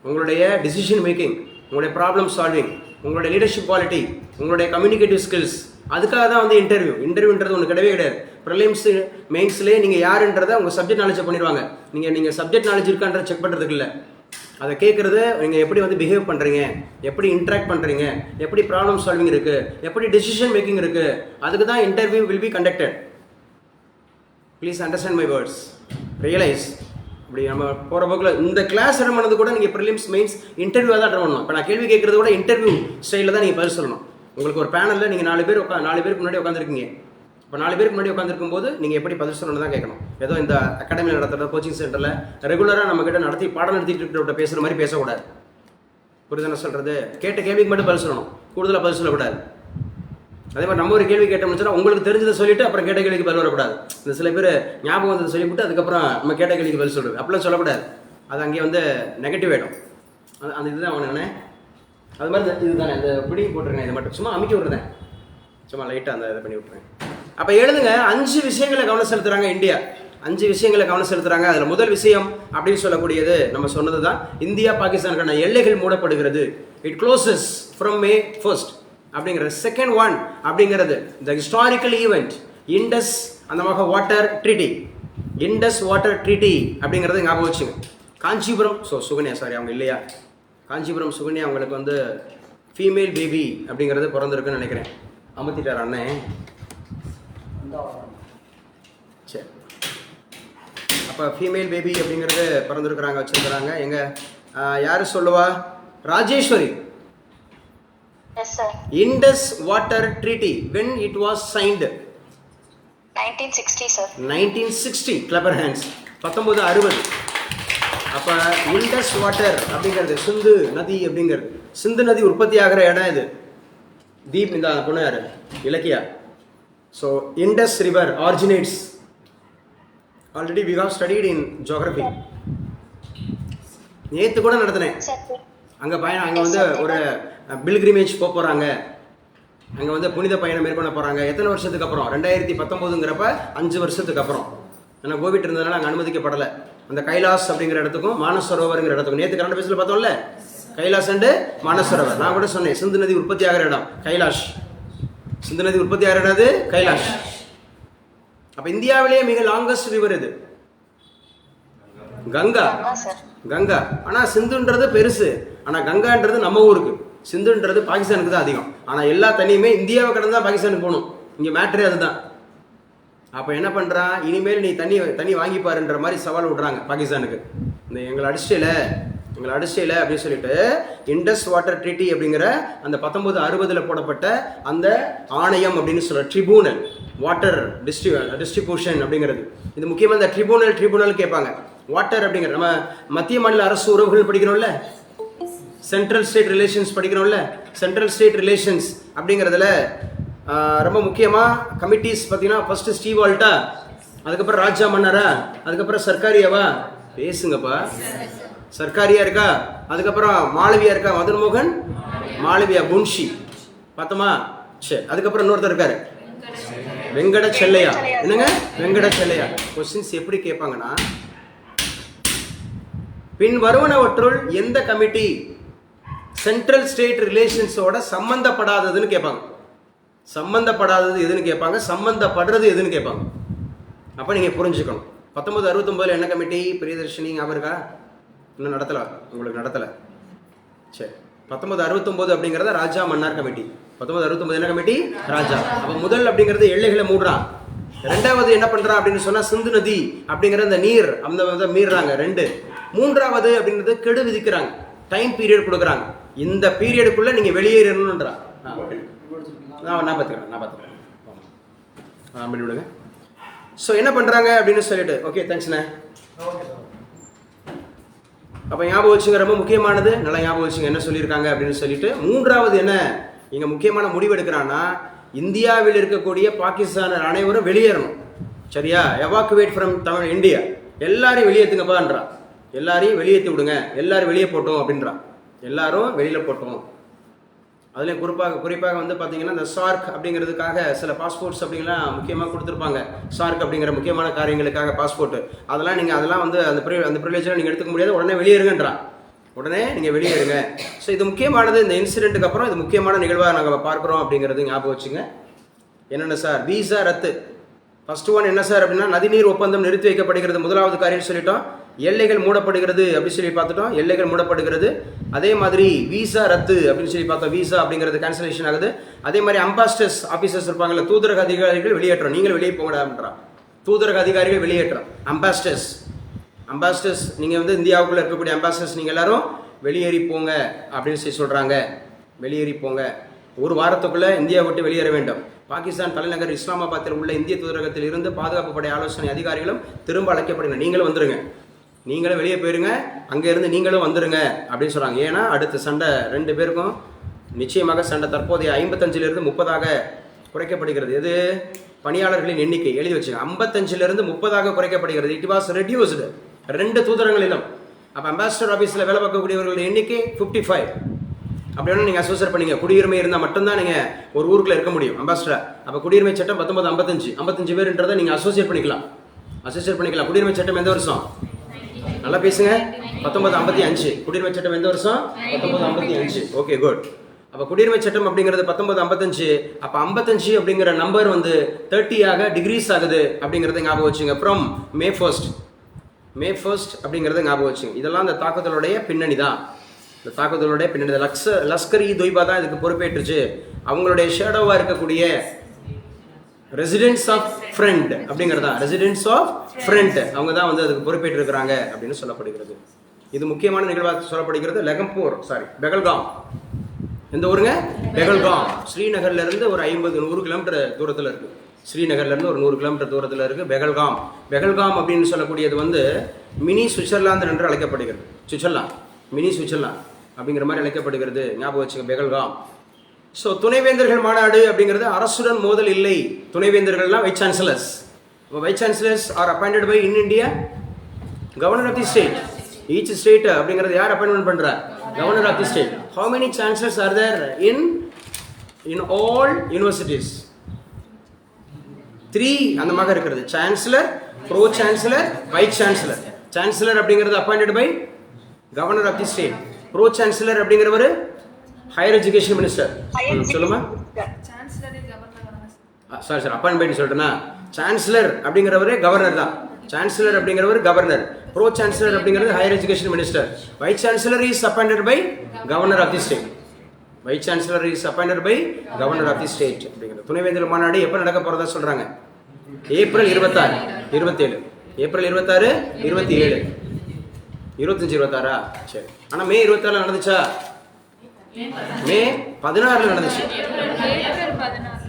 உங்களுடைய டிசிஷன் மேக்கிங், உங்களுடைய ப்ராப்ளம் சால்விங், உங்களுடைய லீடர்ஷிப் குவாலிட்டி, உங்களுடைய கம்யூனிகேட்டிவ் ஸ்கில்ஸ், அதுக்காக தான் வந்து இன்டர்வியூன்றது ஒன்று கிடையவே கிடையாது. ப்ரிலிம்ஸ் மெயின்ஸ்லேயே நீங்கள் யாருன்றதை உங்கள் சப்ஜெக்ட் நாலேஜை பண்ணிடுவாங்க. நீங்கள் சப்ஜெக்ட் நாலேஜ் இருக்கான்ற செக் பண்ணுறதுக்கு இல்லை, அதை கேட்குறது நீங்கள் எப்படி வந்து பிஹேவ் பண்ணுறீங்க, எப்படி இன்ட்ராக்ட் பண்ணுறீங்க, எப்படி ப்ராப்ளம் சால்விங் இருக்குது, எப்படி டெசிஷன் மேக்கிங் இருக்குது, அதுக்கு தான் interview will be conducted. Please understand my words, realise. இப்படி நம்ம போகிற போக்கில் இந்த கிளாஸ் அட்டன் பண்ணது கூட நீங்கள் ப்ரிலிம்ஸ் மெயின்ஸ் இன்டர்வியூவாக தான் அட்டன் பண்ணணும். இப்போ நான் கேள்வி கேட்குறது கூட இன்டர்வியூ ஸ்டைலில் தான் நீங்கள் பதில் சொல்லணும். உங்களுக்கு ஒரு பேனலில் நீங்கள் 4 பேருக்கு முன்னாடி உட்காந்துருக்கீங்க. இப்போ 4 பேருக்கு முன்னாடி உட்காந்துருக்கும் போது நீங்கள் எப்படி பதில் சொல்லணும்னு தான் கேட்கணும். ஏதோ இந்த அகாடமியில் நடத்துகிற கோச்சிங் சென்டரில் ரெகுலராக நம்மக்கிட்ட பாடம் நடத்திட்டு இருக்கிறவட்ட பேசுகிற மாதிரி பேசக்கூடாது. புரியுது என்ன சொல்கிறது? கேட்ட கேள்விக்கு மட்டும் பதில் சொல்லணும், கூடுதலாக பதில் சொல்லக்கூடாது. அதே மாதிரி நம்ம ஒரு கேள்வி கேட்டோம்னு சொன்னால் உங்களுக்கு தெரிஞ்சதை சொல்லிவிட்டு அப்புறம் கேட்ட கேள்விக்கு பதில் வரக்கூடாது. இந்த சில பேர் ஞாபகம் வந்ததை சொல்லிவிட்டு அதுக்கப்புறம் நம்ம கேட்ட கேள்விக்கு பதில் சொல்கிறது, அப்படிலாம் சொல்லக்கூடாது. அது அங்கே வந்து நெகட்டிவ் ஆகிடும். அந்த இதுதான் அவனுங்கண்ணே. அது மாதிரி இதுதானே இந்த பிடிங்கி போட்டுருங்க, இதை மட்டும் சும்மா அமைக்க விட்றேன், சும்மா லைட்டாக அந்த இதை பண்ணி விட்ருங்க. அப்போ எழுதுங்க, 5 விஷயங்களை கவனம் செலுத்துகிறாங்க இந்தியா, 5 விஷயங்களை கவனம் செலுத்துகிறாங்க. அதில் முதல் விஷயம் அப்படின்னு சொல்லக்கூடியது நம்ம சொன்னது தான், இந்தியா பாகிஸ்தானுக்கான எல்லைகள் மூடப்படுகிறது. இட் க்ளோசஸ் ஃப்ரம் May 1 அப்படிங்கிறது. செகண்ட் ஒன் அப்படிங்கிறது த ஹிஸ்டாரிக்கல் ஈவெண்ட் இண்டஸ் அந்த மாதிரி water treaty, Indus water treaty அப்படிங்கிறது ஞாபகம் வச்சுங்க. காஞ்சிபுரம் சுகன்யா அவங்க இல்லையா, காஞ்சிபுரம் சுகன்யா அவங்களுக்கு வந்து ஃபீமேல் பேபி அப்படிங்கிறது பிறந்திருக்குன்னு நினைக்கிறேன். அமர்த்திட்டார் அண்ணன். சரி, அப்போ ஃபீமேல் பேபி அப்படிங்கிறது பிறந்திருக்கிறாங்க, வச்சுருக்கிறாங்க. எங்கள் யார் சொல்லுவா? Rajeswari. Yes, sir. Indus Water Treaty, when it was signed? 1960, sir. 1960, clap your hands. 1960. அப்போ இண்டஸ் வாட்டர் அப்படிங்கிறது சிந்து நதி அப்படிங்கிறது, சிந்து நதி உற்பத்தி ஆகிற இடம் இது. தீப் இந்த பொண்ணு யாரு? Ilakkiya. So Indus river originates, already we have studied in geography. நேற்று கூட நடத்தினேன் அங்கே பயணம். அங்கே வந்து ஒரு பில்கிரிமேஜ் போக போகிறாங்க, அங்கே வந்து புனித பயணம் மேற்கொள்ள போகிறாங்க. எத்தனை வருஷத்துக்கு அப்புறம்? 2019ங்கிறப்ப 5 வருஷத்துக்கு அப்புறம். ஏன்னா கோவிட் இருந்ததுனால அங்கே அனுமதிக்கப்படலை. அந்த கைலாஸ் அப்படிங்கிற இடத்துக்கும் மானசரோவருங்கிற இடத்துக்கும் நேற்று கரண்ட் பேஸில் பார்த்தோம்ல, கைலாஸ் அண்டு மானசரோவர். நான் கூட சொன்னேன், சிந்து நதி உற்பத்தி ஆகிற இடம் கைலாஷ், சிந்து நதி உற்பத்தி ஆகிற இடம் அது கைலாஷ். அப்போ இந்தியாவிலேயே மிக லாங்கஸ்ட் ரிவர் இது கங்கா. கங்கா. ஆனால் சிந்துன்றது பெருசு, ஆனால் கங்கான்றது நம்ம ஊருக்கு, சிந்துன்றது பாகிஸ்தானுக்கு தான் அதிகம். ஆனால் எல்லா தண்ணியுமே இந்தியாவை கடந்து தான் பாகிஸ்தானுக்கு போகணும். இங்கே மேட்ரே அதுதான். அப்போ என்ன பண்ணுறான், இனிமேல் நீ தண்ணி வாங்கிப்பாருன்ற மாதிரி சவால் விட்றாங்க பாகிஸ்தானுக்கு. இந்த எங்களை அடிச்சில அப்படின்னு சொல்லிட்டு இண்டஸ் வாட்டர் ட்ரீட்டி அப்படிங்கிற அந்த 1960 போடப்பட்ட அந்த ஆணையம் அப்படின்னு சொல்கிற ட்ரிபியூனல், வாட்டர் டிஸ்ட்ரிபியூஷன் அப்படிங்கிறது. இது முக்கியமாக இந்த ட்ரிபியூனல் கேட்பாங்க. வாட்டர் அப்படிங்கிற நம்ம மத்திய மாநில அரசு உறவுகள் படிக்கிறோம்ல, சென்ட்ரல் ஸ்டேட் ரிலேஷன்ஸ் படிக்கிறோம்ல, சென்ட்ரல் ஸ்டேட் ரிலேஷன்ஸ் அப்படிங்கிறதுல ரொம்ப முக்கியமாக கமிட்டிஸ் பார்த்தீங்கன்னா ஃபர்ஸ்ட் ஸ்டீவ் வால்ட்டா, அதுக்கப்புறம் ராஜா மன்னரா, அதுக்கப்புறம் சர்க்காரியாவா, பேசுங்கப்பா, சர்க்காரியா இருக்கா, அதுக்கப்புறம் மாளவியா இருக்கா, மதன் மோகன் மாளவியா, புன்ஷி பார்த்தோமா. சரி, அதுக்கப்புறம் இன்னொருத்தர் இருக்காரு வெங்கட செல்லையா. என்னங்க வெங்கட செல்லையா? கொஸ்டின்ஸ் எப்படி கேட்பாங்கன்னா, பின் வருவனவற்றுள் எந்த கமிட்டி சென்ட்ரல் ஸ்டேட் ரிலேஷன்ஸோட சம்பந்தப்படாததுன்னு கேட்பாங்க. சம்பந்தப்படாதது எதுன்னு கேட்பாங்க, சம்பந்தப்படுறது எதுன்னு கேட்பாங்க. அப்போ நீங்கள் புரிஞ்சுக்கணும். 1969 என்ன கமிட்டி? பிரியதர்ஷினி ஞாபகம் இருக்கா? இன்னும் நடத்தலை, உங்களுக்கு நடத்தலை. சரி, 1969 அப்படிங்கிறத ராஜா மன்னார் கமிட்டி. 1969 என்ன கமிட்டி? ராஜா. அப்போ முதல் அப்படிங்கிறது எல்லைகளை மூடுறான். ரெண்டாவது என்ன பண்ணுறான் அப்படின்னு சொன்னால் சிந்து நதி அப்படிங்கிற அந்த நீர் அந்த மீறுறாங்க 2. மூன்றாவது அப்படிங்கிறது கெடு விதிக்கிறாங்க, டைம் பீரியட் கொடுக்குறாங்க. இந்த பீரியடுக்குள்ளே நீங்கள் வெளியேறணுன்றான். நான் பார்த்துக்கிறேன் பண்ணி விடுங்க. ஸோ என்ன பண்ணுறாங்க அப்படின்னு சொல்லிட்டு, ஓகே தேங்க்ஸ்ண்ணே. அப்போ ஞாபகம் வச்சுங்க, ரொம்ப முக்கியமானது, நல்லா ஞாபகம் வச்சுங்க என்ன சொல்லியிருக்காங்க அப்படின்னு சொல்லிட்டு. மூன்றாவது என்ன இங்கே முக்கியமான முடிவு எடுக்கிறான்னா, இந்தியாவில் இருக்கக்கூடிய பாகிஸ்தானர் அனைவரும் வெளியேறணும். சரியா? எவாக்குவேட் ஃப்ரம் தமிழ் இந்தியா, எல்லாரையும் வெளியேற்றுங்கப்பான்றான். எல்லாரையும் வெளியேற்றி விடுங்க, எல்லாரும் வெளியே போட்டோம் அப்படின்றான். எல்லாரும் வெளியில் போட்டோம். அதுலேயும் குறிப்பாக வந்து பார்த்தீங்கன்னா இந்த சார்க் அப்படிங்கிறதுக்காக சில பாஸ்போர்ட்ஸ் அப்படிங்கலாம் முக்கியமாக கொடுத்துருப்பாங்க. சார்க் அப்படிங்கிற முக்கியமான காரியங்களுக்காக பாஸ்போர்ட், அதெல்லாம் வந்து அந்த ப்ரிவிலேஜெலாம் நீங்கள் எடுத்துக்க முடியாது, உடனே வெளியேறுங்கன்றான். உடனே நீங்கள் வெளியேறுங்க. ஸோ இது முக்கியமானது. இந்த இன்சிடென்ட்டுக்கு அப்புறம் இது முக்கியமான நிகழ்வாக நாங்கள் பார்க்குறோம் அப்படிங்கிறது ஞாபகம் வச்சுங்க. என்னென்ன சார்? விசா ரத்து. ஃபர்ஸ்ட் ஒன் என்ன சார் அப்படின்னா, நதிநீர் ஒப்பந்தம் நிறுத்தி வைக்கப்படுகிறது. முதலாவது காரியம் சொல்லிட்டோம். எல்லைகள் மூடப்படுகிறது அப்படின்னு சொல்லி பார்த்துட்டோம். எல்லைகள் மூடப்படுகிறது. அதே மாதிரி விசா ரத்து அப்படின்னு சொல்லி பார்த்தோம். விசா அப்படிங்கிறது கேன்சலேஷன் ஆகுது. அதே மாதிரி அம்பாஸ்டர்ஸ் ஆஃபீஸர்ஸ் இருப்பாங்கல்ல, தூதரக அதிகாரிகள் வெளியேற்றோம். நீங்கள் வெளியே போங்கடான்றான். தூதரக அதிகாரிகள் வெளியேற்றோம். அம்பாஸ்டர்ஸ் நீங்கள் வந்து இந்தியாவுக்குள்ளே இருக்கக்கூடிய அம்பாஸ்டர்ஸ் நீங்கள் எல்லாரும் வெளியேறி போங்க அப்படின்னு சொல்லி சொல்கிறாங்க. வெளியேறி போங்க. ஒரு வாரத்துக்குள்ளே இந்தியாவை விட்டு வெளியேற வேண்டும். பாகிஸ்தான் தலைநகர் இஸ்லாமாபாத்தில் உள்ள இந்திய தூதரகத்தில் இருந்து பாதுகாப்பு படை ஆலோசனை அதிகாரிகளும் திரும்ப அழைக்கப்படுங்க. நீங்களும் வந்துருங்க, நீங்களும் வெளியே போயிருங்க, அங்கே இருந்து நீங்களும் வந்துருங்க அப்படின்னு சொல்கிறாங்க. ஏன்னா அடுத்த சண்டை 2 பேருக்கும் நிச்சயமாக சண்டை தற்போதைய 55 30 குறைக்கப்படுகிறது. எது? பணியாளர்களின் எண்ணிக்கை எழுதி வச்சுங்க. 55 30 குறைக்கப்படுகிறது. It was reduced 2 தூதரங்களிலும். அப்போ அம்பாசிடர் ஆஃபீஸில் வேலை பார்க்கக்கூடியவர்களுடைய எண்ணிக்கை 55. அப்படின்னா நீங்கள் அசோசியேட் பண்ணிங்க. குடியுரிமை இருந்தால் மட்டும்தான் நீங்கள் ஒரு ஊருக்குள்ள இருக்க முடியும் அம்பாசிடர். அப்போ குடியுரிமை சட்டம் 1955 பேருன்றதை நீங்கள் அசோசியேட் பண்ணிக்கலாம். குடியுரிமை சட்டம் எந்த வருஷம்? நல்லா பேசுங்க. 1955. குடியுரிமை சட்டம் எந்த வருஷம்? 1955. Okay, good. அப்போ குடியுரிமை சட்டம் அப்படிங்கிறது 1955. அப்போ 55 அப்படிங்கிற நம்பர் வந்து 30 டிகிரீஸ் ஆகுது அப்படிங்கிறத ஞாபகம் வச்சுங்க. ஃப்ரம் May 1 அப்படிங்கிறத ஞாபகம் வச்சுங்க. இதெல்லாம் அந்த தாக்குதலுடைய பின்னணி தான். இந்த தாக்குதலுடைய பின்னணி லஷ்கர்-இ தொய்பா தான் இதுக்கு பொறுப்பேற்றுச்சு. அவங்களுடைய ஷேடோவாக இருக்கக்கூடிய ரெசிடென்ட்ஸ் ஆஃப் ஃப்ரண்ட் அப்படிங்கிறதா, ரெசிடென்ட்ஸ் ஆஃப் ஃப்ரண்ட் அவங்க தான் வந்து அதுக்கு பொறுப்பேற்று இருக்கிறாங்க அப்படின்னு சொல்லப்படுகிறது. இது முக்கியமான நிகழ்வாக சொல்லப்படுகிறது. பெகல்காம். எந்த ஊருங்க? பெகல்காம். ஸ்ரீநகர்ல இருந்து ஒரு 50-100 கிலோமீட்டர் தூரத்தில் இருக்கு. ஸ்ரீநகர்லேருந்து ஒரு 100 கிலோமீட்டர் தூரத்தில் இருக்குது பெகல்காம் அப்படின்னு சொல்லக்கூடியது வந்து மினி சுவிட்சர்லாந்து என்று அழைக்கப்படுகிறது. மினி சுவிட்சர்லாந்து அப்படிங்கிற மாதிரி அழைக்கப்படுகிறது. ஞாபகம் வச்சுங்க, பெகல்காம். ஸோ துணைவேந்தர்கள் மாநாடு அப்படிங்கிறது அரசுடன் மோதல் இல்லை. துணைவேந்தர்கள்லாம் vice chancellors. Vice chancellors are appointed by in India governor of the state. Each state அப்படிங்கிறது யார் அப்பாயின்மெண்ட் பண்ணுறா? Governor of the state. How many chancellors are there in all universities? 3 அந்த மாதிரி இருக்கிறது. Chancellor, pro chancellor, vice chancellor. Chancellor அப்படிங்கிறது appointed by governor of the state. Pro chancellor அப்படிங்கிறவர் higher education minister. சொல்லுமா? Sorry appoint by சொல்லிட்டேன்னா, chancellor அப்படிங்கிறவரே governor தான். Chancellor அப்படிங்கிறவர் கவர்னர். ப்ரோ சான்சலர் அப்படிங்கிறது higher education minister. Vice chancellor is appointed by governor of the state. Vice chancellor is appointed by governor of the state அப்படிங்கிறது. துணைவேந்தர் மாநாடு எப்போ நடக்க போகிறதா சொல்கிறாங்க? ஏப்ரல் 26, 27. ஏப்ரல் 26, 27, 25, 26. சரி. ஆனால் மே 26 நடந்துச்சா? மே 16 நடந்துச்சு.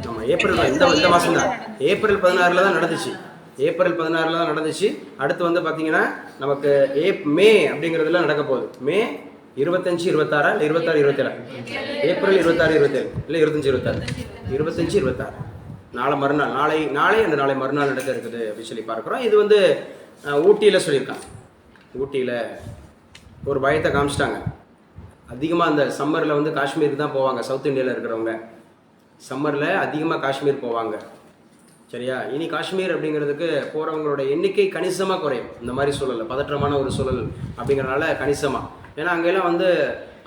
ஆமாம், ஏப்ரல் தான். இந்த மாதம் தான். ஏப்ரல் 16 தான் நடந்துச்சு. ஏப்ரல் 16 தான் நடந்துச்சு. அடுத்து வந்து பார்த்தீங்கன்னா நமக்கு மே அப்படிங்கிறதுல நடக்க போகுது. மே 25, 26 இல்லை 26, 27. ஏப்ரல் 26, 27 இல்லை 25, 26. 25, 26 நாளை மறுநாள், நாளை மறுநாள் நடக்க இருக்குது அப்படின்னு சொல்லி பார்க்குறோம். இது வந்து ஊட்டியில் சொல்லியிருக்காங்க. ஊட்டியில் ஒரு பயத்தை காமிச்சிட்டாங்க. அதிகமாக அந்த சம்மரில் வந்து காஷ்மீருக்கு தான் போவாங்க. சவுத் இந்தியாவில் இருக்கிறவங்க சம்மரில் அதிகமாக காஷ்மீர் போவாங்க. சரியா? இனி காஷ்மீர் அப்படிங்கிறதுக்கு போகிறவங்களோட எண்ணிக்கை கணிசமாக குறையும். இந்த மாதிரி சூழல், பதற்றமான ஒரு சூழல் அப்படிங்கிறனால கணிசமாக. ஏன்னா அங்கெல்லாம் வந்து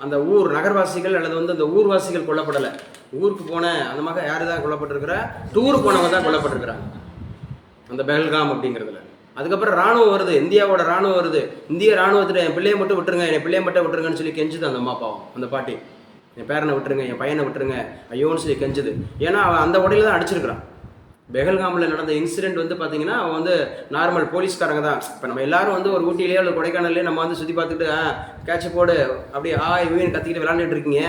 அந்த நகர்வாசிகள் அல்லது வந்து அந்த ஊர்வாசிகள் கொல்லப்படலை. ஊருக்கு போன அந்த மாதிரி யார் தான் கொல்லப்பட்டிருக்கிறா? டூர் போனவங்க தான் கொல்லப்பட்டிருக்கிறாங்க அந்த பெஹல்காம் அப்படிங்கிறதுல. அதுக்கப்புறம் ராணுவம் வருது, இந்தியாவோட ராணுவம் வருது. இந்திய ராணுவத்தில் என் பிள்ளையை மட்டும் விட்டுருங்கன்னு சொல்லி கெஞ்சுது அந்த அம்மா பாவம், அந்த பாட்டி. என் பேரனை விட்டுருங்க, என் பையனை விட்டுருங்க ஐயோன்னு சொல்லி கெஞ்சுது. ஏன்னா அவன் அந்த உடையில தான் அடிச்சிருக்கிறான். பெஹல்காமில் நடந்த இன்சிடென்ட் வந்து பார்த்தீங்கன்னா அவன் வந்து நார்மல் போலீஸ்காரங்க தான். இப்போ நம்ம எல்லாரும் வந்து ஒரு ஊட்டியிலேயோ இல்லை கொடைக்கானல்லையோ நம்ம வந்து சுற்றி பார்த்துட்டு கேட்ச போடு அப்படி இவன் கத்திக்கிட்டு விளாண்டுட்டு இருக்கீங்க.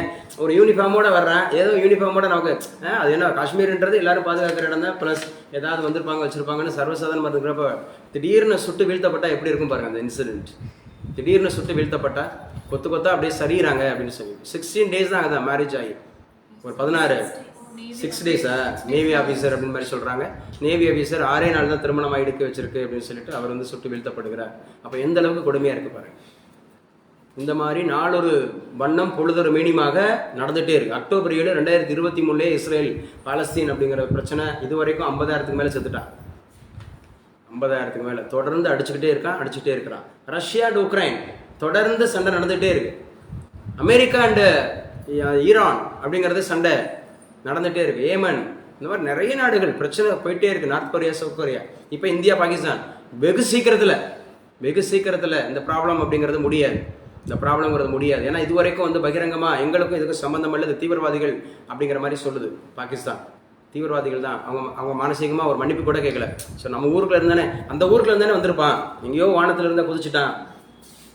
ஒரு யூனிஃபார்மோட வர்றேன், ஏதோ யூனிஃபார்மோட நமக்கு அது என்ன காஷ்மீர்ன்றது எல்லாரும் பாதுகாக்கிற இடம் தான். ப்ளஸ் ஏதாவது வந்திருப்பாங்க வச்சுருப்பாங்கன்னு சர்வசாதாரணமாக இருக்கிறப்ப திடீர்னு சுட்டு வீழ்த்தப்பட்டால் எப்படி இருக்கும் பாருங்கள் அந்த இன்சிடென்ட். திடீர்னு சுட்டு வீழ்த்தப்பட்டா கொத்து கொத்தா அப்படியே சரியிறாங்க அப்படின்னு சொல்லி 16 டேஸ் தான் அதான் மேரேஜ் ஆகி ஒரு 6 டேஸா நேவி ஆஃபீஸர் அப்படின்னு மாதிரி சொல்கிறாங்க. நேவி ஆஃபீஸர் 6 நாள் தான் திருமணம் எடுக்க வச்சிருக்கு அப்படின்னு சொல்லிட்டு அவர் வந்து சுட்டு வீழ்த்தப்படுகிறார். அப்போ எந்த அளவுக்கு கொடுமையாக இருக்கு பாருங்க. இந்த மாதிரி நாளொரு வண்ணம் பொழுதொரு மீனியமாக நடந்துகிட்டே இருக்குது. அக்டோபர் 7 2023 இஸ்ரேல் பாலஸ்தீன் அப்படிங்கிற பிரச்சனை இது வரைக்கும் 50,000க்கு மேலே செத்துட்டான். 50,000க்கு மேலே தொடர்ந்து அடிச்சுக்கிட்டே இருக்கிறான். ரஷ்யா அண்ட் உக்ரைன் தொடர்ந்து சண்டை நடந்துகிட்டே இருக்கு. அமெரிக்கா அண்டு ஈரான் அப்படிங்கிறது சண்டை நடந்துகிட்டே இருக்கு. ஏமன் இந்த மாதிரி நிறைய நாடுகள் பிரச்சனை போயிட்டே இருக்கு. நார்த் கொரியா, சவுத் கொரியா, இப்போ இந்தியா, பாகிஸ்தான். வெகு சீக்கிரத்தில் இந்த ப்ராப்ளம் அப்படிங்கிறது முடியாது. ஏன்னா இது வரைக்கும் வந்து பகிரங்கமாக எங்களுக்கும் இதுக்கும் சம்மந்தம் இல்லை, இது தீவிரவாதிகள் அப்படிங்கிற மாதிரி சொல்லுது பாகிஸ்தான். தீவிரவாதிகள் தான். அவங்க மானசீகமாக ஒரு மன்னிப்பு கூட கேட்கல. ஸோ நம்ம ஊருக்குள்ள இருந்தானே, அந்த ஊருக்குள்ள இருந்தானே வந்திருப்பான், எங்கேயோ வானத்தில் இருந்தால் குதிச்சுட்டான்,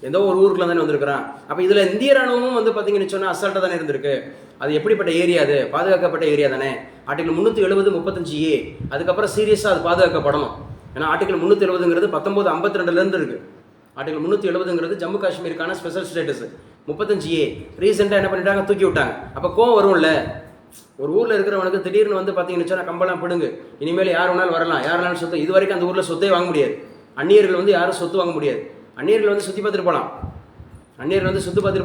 ஏதோ ஒரு ஊருக்குள்ள தானே வந்திருக்கிறான். அப்போ இதில் இந்திய ராணுவமும் வந்து பார்த்தீங்கன்னு சொன்னால் அசால்ட்டாக தானே இருந்திருக்கு. அது எப்படிப்பட்ட ஏரியா? அது பாதுகாக்கப்பட்ட ஏரியா தானே. ஆர்டிகல் 370 35A அதுக்கப்புறம் சீரியஸாக அது பாதுகாக்கப்படணும். ஏன்னா ஆர்டிகல் 370ங்கிறது 1952 இருக்குது. ஆர்டிகல் 370ங்கிறது ஜம்மு காஷ்மீருக்கான ஸ்பெஷல் ஸ்டேட்டஸ். 35A ரீசெண்டாக என்ன பண்ணிட்டாங்க, தூக்கி விட்டாங்க. அப்போ கோவம் வரும்ல. ஒரு ஊரில் இருக்கிறவனுக்கு திடீர்னு வந்து பார்த்தீங்கன்னு சொன்னால் கம்பெல்லாம் பிடுங்கு, இனிமேல் யார் வேணாலும் வரலாம், யார் வேணாலும் சொத்து. இது வரைக்கும் அந்த ஊரில் சொத்தே வாங்க முடியாது. அந்நியர்கள் வந்து யாரும் சொத்து வாங்க முடியாது. அந்நியர்கள் வந்து சுற்றி பார்த்துட்டு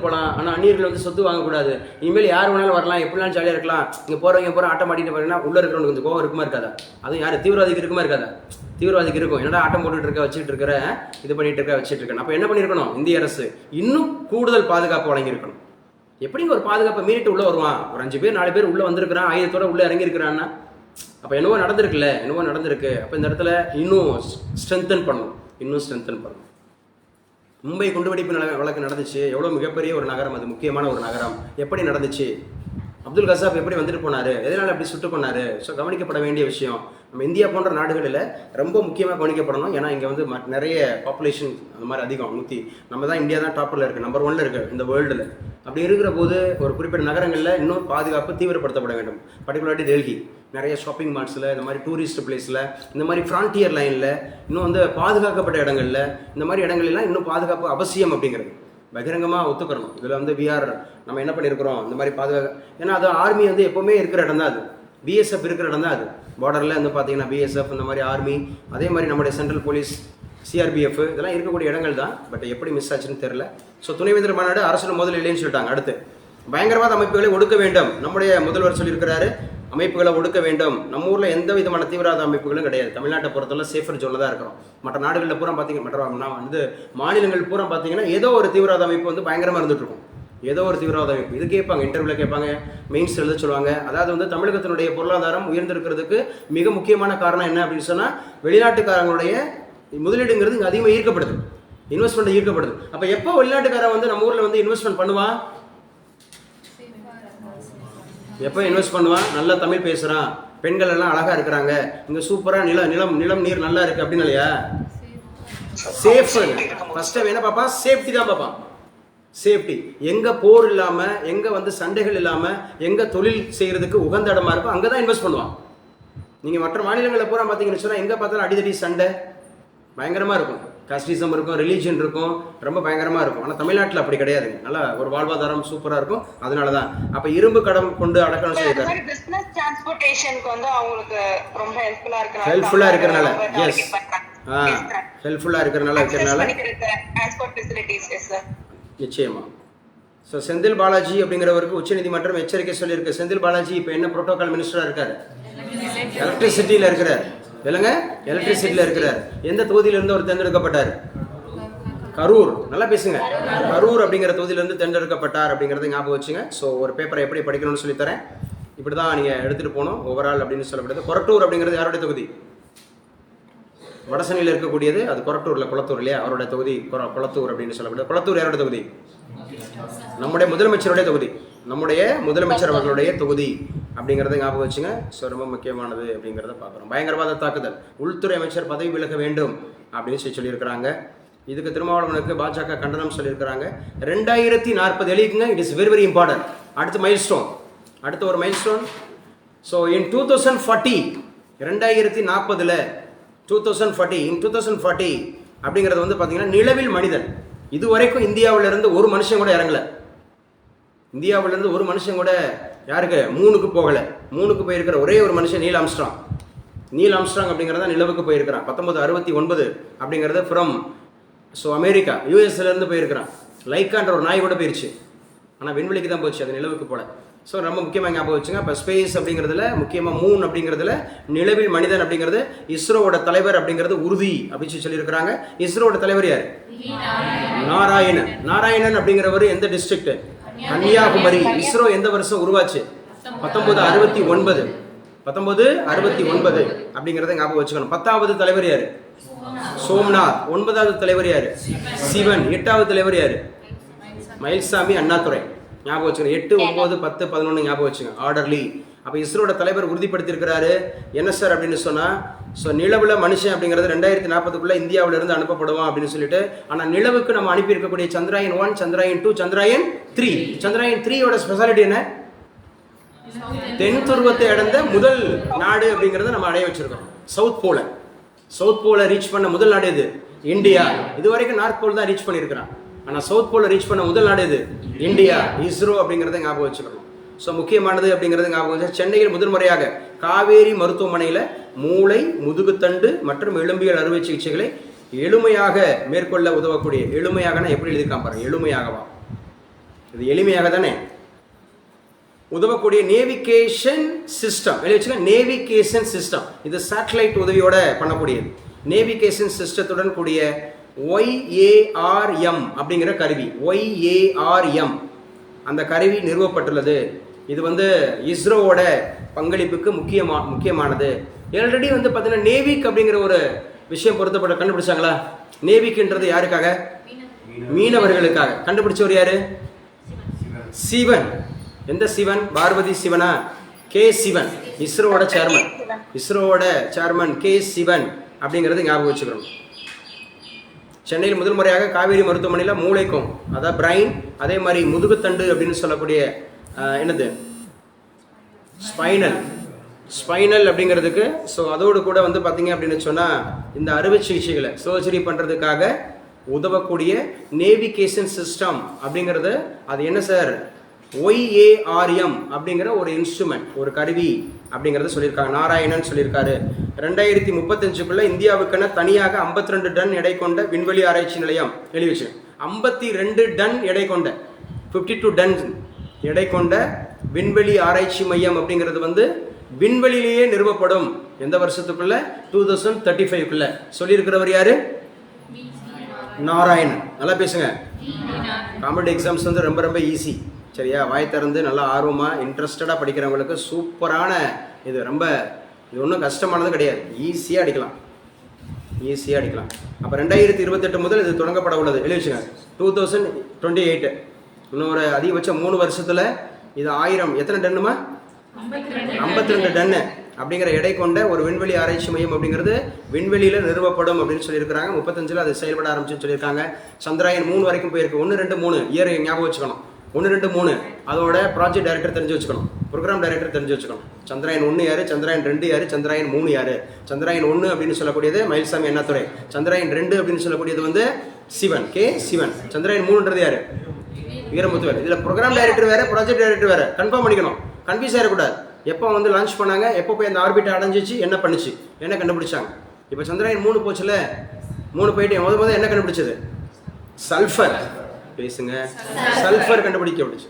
போகலாம், ஆனால் அந்நியர்கள் வந்து சொத்து வாங்கக்கூடாது. இனிமேல் யார் வேணாலும் வரலாம், எப்படினாலும் ஜாலியாக இருக்கலாம். இங்கே போகிறவங்க ஆட்டம் ஆடிட்டு போகிறீங்கன்னா உள்ளே இருக்கிறவனுக்கு கொஞ்சம் கோவம் இருக்குமா இருக்காதா? அதுவும் யார் தீவிரவாதிக்கு இருக்குமா இருக்காதா? தீவிரவாதிக்கு இருக்கும். என்னடா ஆட்டம் போட்டுட்டு வச்சுட்டு இருக்கிற, இது பண்ணிட்டு இருக்க, வச்சுட்டு இருக்கேன். அப்போ என்ன பண்ணியிருக்கணும், இந்திய அரசு இன்னும் கூடுதல் பாதுகாப்பு வழங்கியிருக்கணும். எப்படிங்க ஒரு பாதுகாப்பை மீறிட்டு உள்ளே வருவான்? ஒரு 5 பேர் 4 பேர் உள்ளே வந்திருக்கிறான், ஆயுதத்தோட உள்ளே இறங்கியிருக்கிறான்னா அப்போ என்னவோ நடந்திருக்கு. அப்போ இந்த இடத்துல இன்னும் ஸ்ட்ரென்தன் பண்ணணும். மும்பை குண்டுவெடிப்பு வழக்கு நடந்துச்சு. எவ்வளோ மிகப்பெரிய ஒரு நகரம், அது முக்கியமான ஒரு நகரம். எப்படி நடந்துச்சு? அப்துல் கசாப் எப்படி வந்துட்டு போனார்? எதனால் அப்படி சுட்டு கொண்டாரு? ஸோ கவனிக்கப்பட வேண்டிய விஷயம். நம்ம இந்தியா போன்ற நாடுகளில் ரொம்ப முக்கியமாக கவனிக்கப்படணும். ஏன்னா இங்கே வந்து நிறைய பாப்புலேஷன் அந்த மாதிரி அதிகம். நம்ம தான் இந்தியா தான் டாப்பில் இருக்குது, நம்பர் 1ல் இருக்குது இந்த வேர்ல்டில். அப்படி இருக்கிற போது ஒரு குறிப்பிட்ட நகரங்களில் இன்னும் பாதுகாப்பு தீவிரப்படுத்தப்பட வேண்டும். பர்டிகுலர்லி டெல்லி நிறைய ஷாப்பிங் மால்ஸில், இந்த மாதிரி டூரிஸ்ட் பிளேஸில், இந்த மாதிரி ஃப்ரான்டியர் லைனில், இன்னும் வந்து பாதுகாக்கப்பட்ட இடங்களில், இந்த மாதிரி இடங்களெல்லாம் இன்னும் பாதுகாப்பு அவசியம் அப்படிங்கிறது பகிரங்கமாக ஒத்துக்கிறணும். இதில் வந்து நம்ம என்ன பண்ணியிருக்கிறோம், இந்த மாதிரி ஏன்னா அது ஆர்மி வந்து எப்போவுமே இருக்கிற இடம் தான், அது பிஎஸ்எஃப் இருக்கிற இடம் தான். அது பார்டரில் வந்து பார்த்தீங்கன்னா பிஎஸ்எஃப், இந்த மாதிரி ஆர்மி, அதே மாதிரி நம்முடைய சென்ட்ரல் போலீஸ், சிஆர்பிஎஃப், இதெல்லாம் இருக்கக்கூடிய இடங்கள் தான். பட் எப்படி மிஸ் ஆச்சுன்னு தெரியல. ஸோ துணைவேந்தர் மாநாடு அரசு முதல்ல இல்லைன்னு சொல்லிட்டாங்க. அடுத்து பயங்கரவாத அமைப்புகளை ஒடுக்க வேண்டும். நம்முடைய முதல்வர் சொல்லியிருக்கிறாரு, அமைப்புகளை ஒடுக்க வேண்டும். நம்ம ஊரில் எந்த விதமான தீவிரவாத அமைப்புகளும் கிடையாது. தமிழ்நாட்டை பொறுத்தவரை சேஃபர் ஜோனில் தான் இருக்கிறோம். மற்ற நாடுகளில் பூரா பார்த்தீங்கன்னா, மாநிலங்கள் பூரா பார்த்தீங்கன்னா ஏதோ ஒரு தீவிரவாத அமைப்பு வந்து பயங்கரமாக இருந்துட்டு இருக்கும். ஏதோ ஒரு தீவிரவாத அமைப்பு இது கேட்பாங்க, இன்டர்வியூவில் கேட்பாங்க, மெயின்ஸ் எழுத சொல்லுவாங்க. அதாவது வந்து தமிழகத்தினுடைய பொருளாதாரம் உயர்ந்திருக்கிறதுக்கு மிக முக்கியமான காரணம் என்ன அப்படின்னு சொன்னால், வெளிநாட்டுக்காரங்களுடைய முதலீடுங்கிறது இங்கே அதிகமாக ஈர்க்கப்படுது, இன்வெஸ்ட்மெண்ட் ஈர்க்கப்படுது. அப்போ எப்போ வெளிநாட்டுக்காரன் வந்து நம்ம ஊரில் வந்து இன்வெஸ்ட்மெண்ட் பண்ணுவான்? எப்போ இன்வெஸ்ட் பண்ணுவான்? நல்லா தமிழ் பேசுகிறான், பெண்கள் எல்லாம் அழகாக இருக்கிறாங்க, இங்கே சூப்பராக நிலம் நீர் நல்லா இருக்குது அப்படின்னு இல்லையா? சேஃப் ஃபர்ஸ்ட் என்ன பார்ப்பான்? சேஃப்டி தான் பார்ப்பான். சேஃப்டி எங்கே போர் இல்லாமல், எங்கே வந்து சண்டைகள் இல்லாமல், எங்கே தொழில் செய்கிறதுக்கு உகந்த இடமா இருக்கும், அங்கே தான் இன்வெஸ்ட் பண்ணுவான். நீங்கள் மற்ற மாநிலங்களில் பூரா பார்த்தீங்கன்னு சொன்னால் எங்கே பார்த்தாலும் அடிதடி சண்டை பயங்கரமாக இருக்கும், காஸ்டிசம் இருக்கும், ரிலீஜன் இருக்கும், ரொம்ப பயங்கரமாக இருக்கும். ஆனால் தமிழ்நாட்டில் அப்படி கிடையாதுங்க. நல்லா ஒரு வாழ்வாதாரம் சூப்பராக இருக்கும். அதனால தான் அப்போ இரும்பு கடம் கொண்டு அடக்கணும் சொல்லியிருக்காரு. பிசினஸ் டிரான்ஸ்போர்ட்டேஷனுக்கு வந்து அவங்களுக்கு ரொம்ப ஹெல்ப்ஃபுல்லாக இருக்கிறனால எஸ் ஹெல்ப்ஃபுல்லாக இருக்கிறனால டிரான்ஸ்போர்ட் ஃபெசிலிட்டிஸ் எஸ் சார் நிச்சயமா. ஸோ செந்தில் பாலாஜி அப்படிங்கிறவருக்கு உச்சநீதிமன்றம் எச்சரிக்கை சொல்லியிருக்கு. செந்தில் பாலாஜி இப்போ என்ன புரோட்டோகால் மினிஸ்டராக இருக்காரு? எலக்ட்ரிசிட்டியில் இருக்கிறார். இல்லைங்க, எலக்ட்ரிசிட்டியில் இருக்கிறார். எந்த தொகுதியிலிருந்து அவர் தேர்ந்தெடுக்கப்பட்டார்? கரூர். நல்லா பேசுங்க. கரூர் அப்படிங்கிற தொகுதியிலிருந்து தேர்ந்தெடுக்கப்பட்டார் அப்படிங்கிறத ஞாபகம் வச்சுங்க. ஸோ ஒரு பேப்பரை எப்படி படிக்கணும்னு சொல்லித்தரேன். இப்படி தான் நீங்கள் எடுத்துகிட்டு போகணும் ஓவரால் அப்படின்னு சொல்லப்படுது. கொரட்டூர் அப்படிங்கிறது யாருடைய தொகுதி? வடசென்னையில் இருக்கக்கூடியது. அது கொரட்டூரில் குளத்தூர் இல்லையா, அவருடைய தொகுதி குளத்தூர் அப்படின்னு சொல்லப்படுது. குளத்தூர் யாருடைய தொகுதி? நம்முடைய முதலமைச்சருடைய தொகுதி, நம்முடைய முதலமைச்சர் அவர்களுடைய தொகுதி அப்படிங்கிறத ஞாபகம் வச்சுங்க. ஸோ ரொம்ப முக்கியமானது அப்படிங்கிறத பார்க்குறோம். பயங்கரவாத தாக்குதல், உள்துறை அமைச்சர் பதவி விலக வேண்டும் அப்படின்னு சொல்லியிருக்கிறாங்க. இதுக்கு திருமாவளவனுக்கு பாஜக கண்டனம் சொல்லியிருக்கிறாங்க. 2040 எழுதிக்குங்க. It is very very important. அடுத்த மைல்ஸ்டோன், அடுத்த ஒரு மைல்ஸ்டோன். ஸோ இன் 2040 2040 2040 அப்படிங்கிறது வந்து பார்த்தீங்கன்னா நிலவில் மனிதன் இது வரைக்கும் இந்தியாவிலிருந்து ஒரு மனுஷன் கூட இறங்கல. இந்தியாவிலிருந்து ஒரு மனுஷன் கூட யாருக்கு மூணுக்கு போகலை. மூணுக்கு போயிருக்கிற ஒரே ஒரு மனுஷன் நீல் ஆம்ஸ்ட்ராங். நீல் ஆம்ஸ்ட்ராங் அப்படிங்கிறத நிலவுக்கு போயிருக்கிறான் 1969 அப்படிங்கிறத ஃப்ரம் அமெரிக்கா யூஎஸ்லேருந்து போயிருக்கிறான். லைக்கான்ற ஒரு நாய் கூட போயிடுச்சு, ஆனால் விண்வெளிக்கு தான் போச்சு, அது நிலவுக்கு போல. ஸோ ரொம்ப முக்கியமாக ஞாபகம் வச்சுங்க. இப்போ ஸ்பேஸ் அப்படிங்கிறதுல முக்கியமாக மூன் அப்படிங்கிறதுல நிலவில் மனிதன் அப்படிங்கிறது இஸ்ரோவோட தலைவர் அப்படிங்கிறது உறுதி அப்படின்னு சொல்லியிருக்கிறாங்க. இஸ்ரோவோட தலைவர் யார்? நாராயணன். நாராயணன் அப்படிங்கிறவர் எந்த டிஸ்ட்ரிக்ட்? கன்னியாகுமரி. இஸ்ரோ எந்த வருஷம் உருவாச்சு? 1969. 1969 அப்படிங்கிறத ஞாபகம் வச்சுக்கணும். 10வது தலைவர் யாரு? சோம்நாத். 9வது தலைவர் யாரு? சிவன். 8வது தலைவர் யாரு? மயில்சாமி அண்ணாதுரை. ஞாபகம் வச்சுக்கணும். 8, 9, 10, 11 ஞாபகம் வச்சுங்க ஆர்டர்லி. அப்போ இஸ்ரோட தலைவர் உறுதிப்படுத்தியிருக்கிறாரு என்ன சார் அப்படின்னு சொன்னால், நிலவுல மனுஷன் அப்படிங்கிறது 2040 இந்தியாவிலிருந்து அனுப்பப்படுவான் அப்படின்னு சொல்லிட்டு. ஆனால் நிலவுக்கு நம்ம அனுப்பியிருக்கக்கூடிய சந்திராயன் 1, சந்திராயன் 2, சந்திராயன் 3. சந்திராயன் 3யோட ஸ்பெஷாலிட்டி என்ன? தென் துருவத்தை அடைந்த முதல் நாடு அப்படிங்கிறத நம்ம அடைய வச்சிருக்கோம். சவுத் போல ரீச் பண்ண முதல் நாடு இது இந்தியா. இது வரைக்கும் நார்த் போல் தான் ரீச் பண்ணியிருக்கிறான். ஆனால் சவுத் போல ரீச் பண்ண முதல் நாடு இது இந்தியா. இஸ்ரோ அப்படிங்கிறத ஞாபகம் வச்சுக்கணும். ஸோ முக்கியமானது அப்படிங்கிறது ஞாபகம் வச்சு. சென்னையில் முதல் முறையாக காவேரி மருத்துவமனையில் மூளை, முதுகுத்தண்டு மற்றும் எலும்பியல் அறுவை சிகிச்சைகளை எளிமையாக மேற்கொள்ள உதவக்கூடிய, எளிமையாக எப்படி எழுதியிருக்கான் பாருங்க, எளிமையாகவா, இது எளிமையாக தானே உதவக்கூடிய நேவிகேஷன் சிஸ்டம் வச்சுக்க. நேவிகேஷன் சிஸ்டம் இது சேட்டலைட் உதவியோட பண்ணக்கூடியது. நேவிகேஷன் சிஸ்டத்துடன் கூடிய YARM அப்படிங்கிற கருவி, YARM அந்த கருவி நிறுவப்பட்டுள்ளது. இது இஸ்ரோவோட பங்களிப்புக்கு முக்கியமானது. ஆல்ரெடி பார்த்தீங்கன்னா நேவிக் அப்படிங்கிற ஒரு விஷயம் பொருத்தப்பட்ட கண்டுபிடிச்சாங்களா? நேவிக்ன்றது யாருக்காக? மீனவர்களுக்காக. கண்டுபிடிச்சவர் யாரு? சிவன். எந்த சிவன்? பார்வதி சிவனா? கே சிவன். இஸ்ரோவோட சேர்மன் கே சிவன் அப்படிங்கிறது ஞாபகம் வச்சுக்கிறோம். சென்னையில் முதல் முறையாக காவேரி மருத்துவமனையில் மூளைக்கும், அதாவது பிரைன், அதே மாதிரி முதுகுத்தண்டு அப்படின்னு சொல்லக்கூடிய என்னது ஸ்பைனல் அப்படிங்கிறதுக்கு. ஸோ அதோடு கூட பார்த்தீங்க அப்படின்னு சொன்னால் இந்த அறுவை சிகிச்சைகளை சர்ஜரி பண்ணுறதுக்காக உதவக்கூடிய நேவிகேஷன் சிஸ்டம் அப்படிங்கிறது அது என்ன சார்? YARM அப்படிங்கிற ஒரு இன்ஸ்ட்ருமெண்ட், ஒரு கருவி அப்படிங்கிறத சொல்லியிருக்காங்க. நாராயணன் சொல்லியிருக்காரு. 2035 இந்தியாவுக்கென தனியாக 52 டன் எடை கொண்ட விண்வெளி ஆராய்ச்சி நிலையம் எழுதிச்சு. 52 டன் எடை கொண்ட 52 டன் எடை கொண்ட விண்வெளி ஆராய்ச்சி மையம் அப்படிங்கிறது விண்வெளியிலேயே நிறுவப்படும். எந்த வருஷத்துக்குள்ள? 2035 சொல்லியிருக்கிறவர் யாரு? நாராயணன். நல்லா பேசுங்க. காம்படிட்டிவ் எக்ஸாம்ஸ் ரொம்ப ரொம்ப ஈஸி, சரியா? வாய் திறந்து நல்லா ஆர்வமாக இன்ட்ரெஸ்டடாக படிக்கிறவங்களுக்கு சூப்பரான இது. இது ஒன்றும் கஷ்டமானது கிடையாது, ஈஸியாக அடிக்கலாம். அப்போ 2028 முதல் இது தொடங்கப்பட உள்ளது. எழுதிச்சுங்க 2028. இன்னும் ஒரு அதிகபட்சம் 3 வருஷத்தில் இது 1000 எத்தனை டன்னுமா? 52 டன்னு அப்படிங்கிற எடை கொண்ட ஒரு விண்வெளி ஆராய்ச்சி மையம் அப்படிங்கிறது விண்வெளியில் நிறுவப்படும் அப்படின்னு சொல்லியிருக்கிறாங்க. 35 அது செயல்பட ஆரம்பிச்சுன்னு சொல்லியிருக்காங்க. சந்திராயன் 3 வரைக்கும் போயிருக்கு. 1, 2, 3 இயர் ஞாபகம் வச்சுக்கணும். 1, 2, 3 அதோட ப்ராஜெக்ட் டைரக்டர் தெரிஞ்சு வச்சுக்கணும், ப்ரோக்ராம் டைரக்டர் தெரிஞ்சு வச்சுக்கணும். சந்திராயன் 1 யாரு, சந்திராயன் 2 யாரு, சந்திராயன் 3 யாரு? சந்திராயன் 1 அப்படின்னு சொல்லக்கூடியது மயில்சாமி அண்ணாதுரை. சந்திராயன் 2 அப்படின்னு சொல்லக்கூடியது சிவன், கே சிவன். சந்திராயன் 3ன்றது யாரு? வீரமுத்துவேல். இதில் ப்ரோக்ராம் டைரக்டர் வேற, ப்ராஜெக்ட் டைரக்டர் வேற. கன்ஃபார்ம் பண்ணிக்கணும், கன்ஃபியூஸ் ஆகிடக்கூடாது. எப்போ லான்ச் பண்ணாங்க, எப்போ போய் அந்த ஆர்பிட்டை அடைஞ்சிச்சு, என்ன பண்ணிச்சு, என்ன கண்டுபிடிச்சாங்க. இப்போ சந்திராயன் 3 போச்சுல, 3 போயிட்டு முதல் என்ன கண்டுபிடிச்சது? சல்ஃபர். பேசுங்க. சல்ஃபர் கண்டுபிடிக்க விடுச்சு.